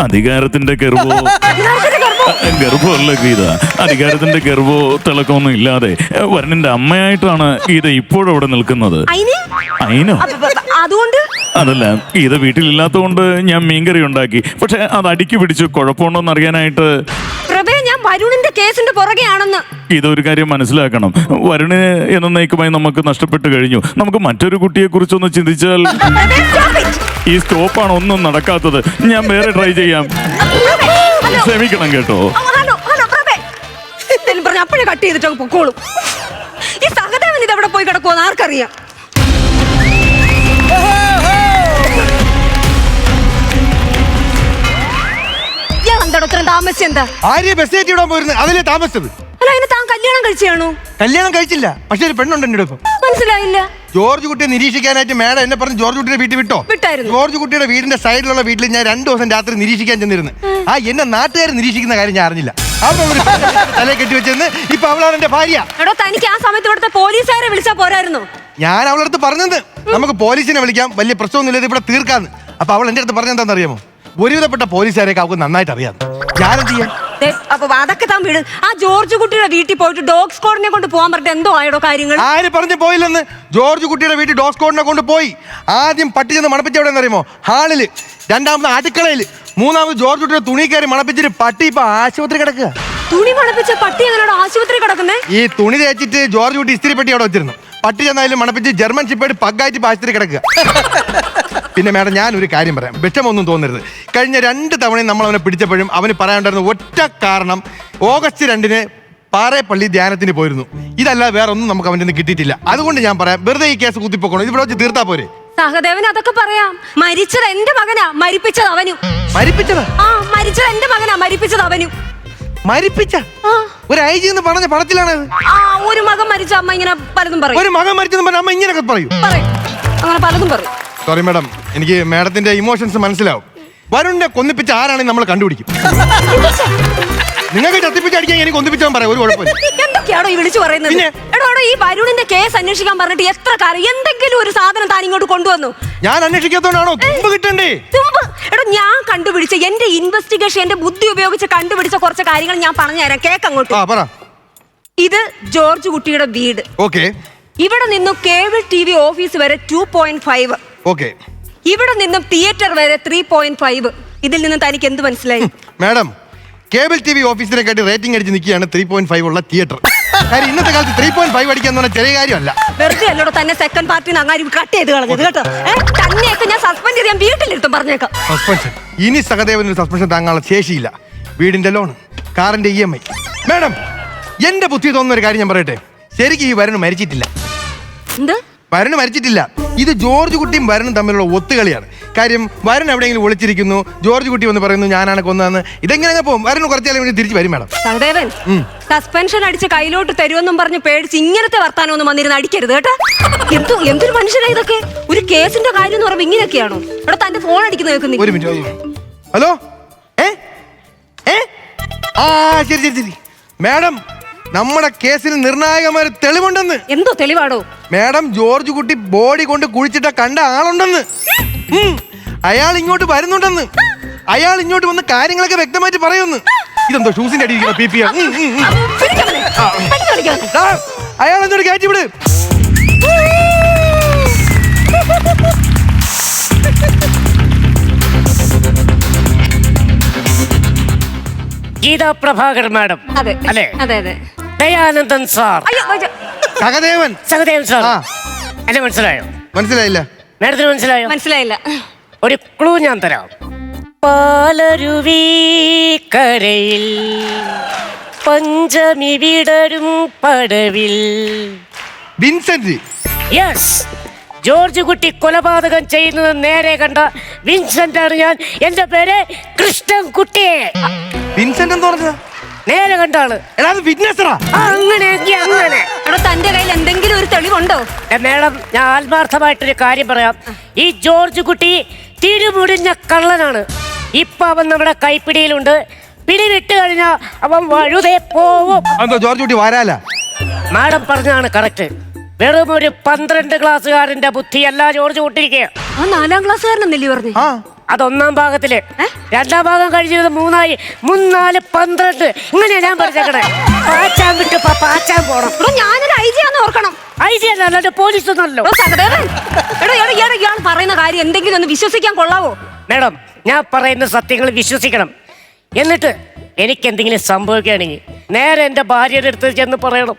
അധികാരത്തിന്റെ ഗർഭമല്ല ഗീത, അധികാരത്തിന്റെ ഗർഭോ തിളക്കമൊന്നും ഇല്ലാതെ വരണിന്റെ അമ്മയായിട്ടാണ് ഗീത ഇപ്പോഴും അവിടെ നിൽക്കുന്നത്. അയിനോ? അതുകൊണ്ട് അതല്ല, ഗീത വീട്ടിലില്ലാത്തതുകൊണ്ട് ഞാൻ മീൻകറി ഉണ്ടാക്കി. പക്ഷെ അത് അടുക്കി പിടിച്ചു. കുഴപ്പമുണ്ടോന്ന് അറിയാനായിട്ട്. പ്രഭേ, ഞാൻ വരുണിന്റെ കേസിന്റെ പുറകെയാണെന്ന്. ഇതൊരു കാര്യം മനസ്സിലാക്കണം. വരുണിന് എന്നേക്കുമായി നമുക്ക് നഷ്ടപ്പെട്ടു കഴിഞ്ഞു. നമുക്ക് മറ്റൊരു കുട്ടിയെ കുറിച്ചൊന്ന് ചിന്തിച്ചാൽ. ഈ സ്റ്റോപ്പാണ് ഒന്നും നടക്കാത്തത്. ഞാൻ വേറെ ട്രൈ ചെയ്യാം. ക്ഷമിക്കണം കേട്ടോ. അപ്പോഴേ കട്ട് ചെയ്തിട്ട് പൊക്കോളും. ഈ സഹദേവൻ ഇത് എവിടെ പോയി കിടക്കുമെന്ന് ആർക്കറിയാം. എന്താടോ ഇത്രയും താമസിച്ച്? എന്താ ആര്യ ബസ് കയറ്റി വിടാൻ പോയിരുന്നു, അതിലെ താമസിച്ചത്. അല്ല, അതിന് താൻ കല്യാണം കഴിച്ചാണോ? കല്യാണം കഴിച്ചില്ല, പക്ഷെ ഒരു പെണ്ണുണ്ട് എന്റെ ഇപ്പം. മനസ്സിലായില്ല. ജോർജ് കുട്ടിയെ നിരീക്ഷിക്കാനായിട്ട് മേഡം എന്നെ പറഞ്ഞ് ജോർജ് കുട്ടിയുടെ വീട്ടിൽ വിട്ടോ. വിട്ടായിരുന്നു. ജോർജ് കുട്ടിയുടെ വീടിന്റെ സൈഡിലുള്ള വീട്ടിൽ ഞാൻ 2 ദിവസം രാത്രി നിരീക്ഷിക്കാൻ ചെന്നിരുന്നു. എന്നെ നാട്ടുകാർ നിരീക്ഷിക്കുന്ന കാര്യം ഞാൻ അറിഞ്ഞില്ല. അവിടെ തലയെ കെട്ടി വെച്ചെന്ന് ഇപ്പൊ അവളാണ് എന്റെ ഭാര്യ. എടോ, തനിക്ക് ആ സമയത്ത് ഇവിടുത്തെ പോലീസുകാരെ വിളിച്ചാ പോരായിരുന്നു? ഞാൻ അവളുടെ അടുത്ത് പറഞ്ഞത് നമുക്ക് പോലീസിനെ വിളിക്കാം, വലിയ പ്രശ്നമൊന്നുമില്ല, ഇവിടെ തീർക്കാന്ന്. അപ്പൊ അവൾ എന്റെ അടുത്ത് പറഞ്ഞെന്താണെന്ന് അറിയാമോ? ഒരുവിധപ്പെട്ട പോലീസുകാരെയൊക്കെ അവൾക്ക് നന്നായിട്ട് അറിയാം. ഞാനെന്ത് ചെയ്യാം? അപ്പൊ അതൊക്കെ താൻ വീട്. ആ ജോർജ് കുട്ടിയുടെ വീട്ടിൽ പോയിട്ട് ഡോഗ് സ്ക്വാഡിനെ കൊണ്ട് പോകാൻ പറഞ്ഞിട്ട് എന്തോ ആയടോ കാര്യങ്ങൾ? ആര് പറഞ്ഞു പോയില്ലെന്ന്? ജോർജ് കുട്ടിയുടെ വീട്ടിൽ ഡോഗ് സ്ക്വാഡിനെ കൊണ്ട് പോയി. ആദ്യം പട്ടി ചെന്ന് മണപ്പിച്ച എവിടെ അറിയുമോ? ഹാളില്. രണ്ടാമത് അടുക്കളയിൽ. മൂന്നാമത് ജോർജ് കുട്ടിയുടെ തുണി കയറി മണപ്പിച്ചിട്ട് പട്ടി ഇപ്പൊ ആശുപത്രി കിടക്കുക. തുണി മണപ്പിച്ച പട്ടി എങ്ങനെയാണ് ആശുപത്രി കിടക്കുന്നേ? ഈ തുണി തേച്ചിട്ട് ജോർജ് കുട്ടി ഇസ്തിരി പെട്ടി അവിടെ വെച്ചിരുന്നു. പട്ടി ചെന്നാലും മണപ്പിച്ച് ജർമ്മൻ ഷിപ്പേഡ് പഗ്ഗായിട്ട് ആശുപത്രി കിടക്കുക. പിന്നെ മേഡം, ഞാൻ ഒരു കാര്യം പറയാം, വിഷമൊന്നും തോന്നരുത്. കഴിഞ്ഞ 2 തവണയും നമ്മൾ അവനെ പിടിച്ചപ്പോഴും അവന് പറയാനുണ്ടായിരുന്ന ഒറ്റ കാരണം, ഓഗസ്റ്റ് 2-ന് പാറേപ്പള്ളി ധ്യാനത്തിന് പോയിരുന്നു. ഇതല്ല വേറെ ഒന്നും നമുക്ക് അവൻ്റെ നിന്ന് കിട്ടിയിട്ടില്ല. അതുകൊണ്ട് ഞാൻ പറയാം, വെറുതെ ഈ കേസ് കുത്തിപ്പോക്കണം, ഇവിടെ വെച്ച് തീർത്താ പോരെ. സഹദേവൻ അതൊക്കെ പറയാം. മരിച്ചത് എന്റെ മകനാ, മരിപ്പിച്ചത് അവനും. മരിപ്പിച്ചതാ? ആ, മരിച്ചത് എന്റെ മകനാ, മരിപ്പിച്ചത് അവനും. മരിപ്പിച്ച ഒരു ഐജി എന്ന് പറഞ്ഞ പടത്തിലാണ്. ആ, ഒരു മകൻ മരിച്ച അമ്മ ഇങ്ങനെ പലതും പറയും. ഒരു മകൻ മരിച്ചെന്ന് പറഞ്ഞ അമ്മ ഇങ്ങനെയൊക്കെ പറയും. അങ്ങനെ പലതും പറയും. സോറി മാഡം, എനിക്ക് മാഡത്തിന്റെ ഇമോഷൻസ് മനസ്സിലാവും. വരുണിനെ കൊന്നിപ്പിച്ച ആരാണെന്ന് നമ്മൾ കണ്ടുപിടിക്കും. നിങ്ങൾക്ക് ചത്തിപ്പിച്ചടിക്കാൻ എനിക്ക് ഒന്നിപ്പിച്ചാൽ പറയാം, ഒരു കുഴപ്പമില്ല. എന്തൊക്കെയാണോ ഈ വിളിച്ചു പറയുന്നത്? എടോ, ഈ വരുണിന്റെ കേസ് അന്വേഷിക്കാൻ പറഞ്ഞിട്ട് എത്ര കാലം? എന്തെങ്കിലും ഒരു സാധനം താൻ ഇങ്ങോട്ട് കൊണ്ടുവന്നു? ഞാൻ അന്വേഷിക്കാത്തോണ്ടാണോ തുമ്പ് കിട്ടണ്ടേ? എടോ, ഞാൻ കണ്ടുപിടിച്ച എന്റെ ഇൻവെസ്റ്റിഗേഷൻ, എന്റെ ബുദ്ധി ഉപയോഗിച്ച് കണ്ടുപിടിച്ച കുറച്ച് കാര്യങ്ങൾ ഞാൻ പറഞ്ഞുതരാം, കേക്കങ്ങോട്ട്. ഇത് ജോർജ് കുട്ടിയുടെ വീട്. ഓക്കെ. ഇവിടെ നിന്നും കേബിൾ TV ഓഫീസ് വരെ 2.5. ഓക്കെ. ഇവിടെ നിന്നും തിയേറ്റർ വരെ 3.5. ഇതിൽ നിന്ന് തനിക്ക് എന്ത് മനസ്സിലായി? മാഡം, കേബിൾ TV ഓഫീസിനെ കാട്ടി റേറ്റിംഗ് അടിച്ച് നിൽക്കുകയാണ് 3.5 ഉള്ള തിയേറ്റർ. കാര്യം ഇന്നത്തെ കാലത്ത് 3.5 അടിക്കാന്ന് പറഞ്ഞാൽ ചെറിയ കാര്യമല്ല. വെറുതെ അല്ലോടോ തന്നെ സെക്കൻഡ് പാർട്ടിന്ന് അങ്ങനെ കട്ട് ചെയ്ത് കളഞ്ഞത് കേട്ടോ. തന്നെയൊക്കെ ഞാൻ സസ്പെൻഡ് ചെയ്ത് ഞാൻ വീട്ടിലിരുത്തും, പറഞ്ഞേക്കാം. സസ്പെൻഷൻ? ഇനി സഹദേവന് സസ്പെൻഷൻ താങ്ങാനുള്ള ശേഷിയില്ല. വീടിന്റെ ലോൺ, കാറിന്റെ EMI. മാഡം, എന്റെ ബുദ്ധി തോന്നുന്ന ഒരു കാര്യം ഞാൻ പറയട്ടെ. ശരിക്കും ഈ വരുണ് മരിച്ചിട്ടില്ല. വരുണ് മരിച്ചിട്ടില്ല. ഇത് ജോർജ് കുട്ടിയും വരുണും തമ്മിലുള്ള ഒത്തുകളിയാണ്. കാര്യം വരുൺ എവിടെയെങ്കിലും ഒളിച്ചിരിക്കുന്നു, ജോർജ് കുട്ടി വന്ന് പറയുന്നു ഞാനാണ് കൊന്നതെന്ന്. ഇതെങ്ങനെ പോകും? വരുണ് കുറച്ചാലും തിരിച്ചു വരും. മാഡം, സഹദേവൻ സസ്പെൻഷൻ അടിച്ച് കയ്യിലോട്ട് തരുമെന്നും പറഞ്ഞ് പേടിച്ച് ഇങ്ങനത്തെ വർത്താനൊന്നും വന്നിരുന്ന് അടിക്കരുത് കേട്ടോ. എന്തൊരു മനുഷ്യനാ ഇതൊക്കെ? ഒരു കേസിന്റെ കാര്യം എന്ന് പറയുമ്പോ ഇങ്ങനെയൊക്കെയാണോ? ഇവിടെ തന്റെ ഫോൺ അടിക്കുന്ന കേൾക്കുന്നു. ഒരു മിനിറ്റ്. ഹലോ. ശരി ശരി ശരി മാഡം, നമ്മുടെ കേസിന് നിർണായകമായ തെളിവുണ്ടെന്ന്. എന്തോ തെളിവാടോ? മാഡം, ജോർജ് കുട്ടി ബോഡി കൊണ്ട് കുഴിച്ചിട്ട കണ്ട ആളുണ്ടെന്ന്. അയാൾ ഇങ്ങോട്ട് വരുന്നുണ്ടെന്ന്. അയാൾ ഇങ്ങോട്ട് വന്ന് കാര്യങ്ങളൊക്കെ വ്യക്തമായിട്ട് പറയുന്നു. ഇതെന്തോ ഷൂസിന്റെ അടിയിരിക്കുന്ന PPR. അയാൾ എന്നോട് കയറ്റി വിട്. ഗീതാ പ്രഭാകർ മാഡം അല്ലേ? അതെ അതെ. ദയാനന്ദൻ സാർ. സഹദേവൻ. സഹദേവൻ സാർ. എന്നെ മനസ്സിലായോ? മനസ്സിലായില്ല. മാഡത്തിന് മനസ്സിലായോ? മനസ്സിലായില്ല. ഒരു ക്ലൂ ഞാൻ തരാം. പാലരുവി കരയിൽ പഞ്ചമി വിടരും പടവിൽ. വിൻസെന്റ്. യെസ്, ജോർജ് കുട്ടി കൊലപാതകം ചെയ്യുന്നത് നേരെ കണ്ട വിൻസെന്റ് ആണ് ഞാൻ. എന്റെ പേര് കൃഷ്ണൻകുട്ടി. വിൻസെന്റ് എന്ന് പറഞ്ഞ നേരെ കണ്ടാള്. അങ്ങനെ തന്റെ കയ്യിൽ എന്തെങ്കിലും ഒരു തെളിവുണ്ടോ? മേഡം, ഞാൻ ആത്മാർത്ഥമായിട്ടൊരു കാര്യം പറയാം. ഈ ജോർജ് കുട്ടി തിരുമുടിഞ്ഞ കള്ളനാണ്. ഇപ്പൊ അവൻ നമ്മുടെ കൈപ്പിടിയിലുണ്ട്. പിടിവിട്ട് കഴിഞ്ഞാൽ അവൻ വഴുതേ പോവും. എന്തോ ജോർജ് കുട്ടി വരാല. മാഡം പറഞ്ഞാണ് കറക്റ്റ്. വെറും ഒരു 12 ക്ലാസ്സുകാരന്റെ ബുദ്ധിയല്ല ജോർജ് കുട്ടിക്ക്. ആ 4ാം ക്ലാസ്സുകാരനെന്നല്ലേ പറഞ്ഞു? അത് 1ാം ഭാഗത്തില്. 2ാം ഭാഗം കഴിഞ്ഞത് 3 3 4 12. ഇങ്ങനെയാ ഞാൻ പറഞ്ഞേക്കണേ. പാച്ചാൻ വിട്ട് പാച്ചാൻ പോണം. ഞാനൊരു ഐ ജി ആന്ന് ഓർക്കണം. ഐ ജി അല്ല, അല്ലാണ്ട് പോലീസ് ഒന്നല്ലോ. ഇയാൾ പറയുന്ന കാര്യം എന്തെങ്കിലും ഒന്ന് വിശ്വസിക്കാൻ കൊള്ളാവോ? മേഡം, ഞാൻ പറയുന്ന സത്യങ്ങൾ വിശ്വസിക്കണം. എന്നിട്ട് എനിക്ക് എന്തെങ്കിലും സംഭവിക്കുകയാണെങ്കിൽ നേരെ എൻ്റെ ഭാര്യയുടെ അടുത്ത് ചെന്ന് പറയണം,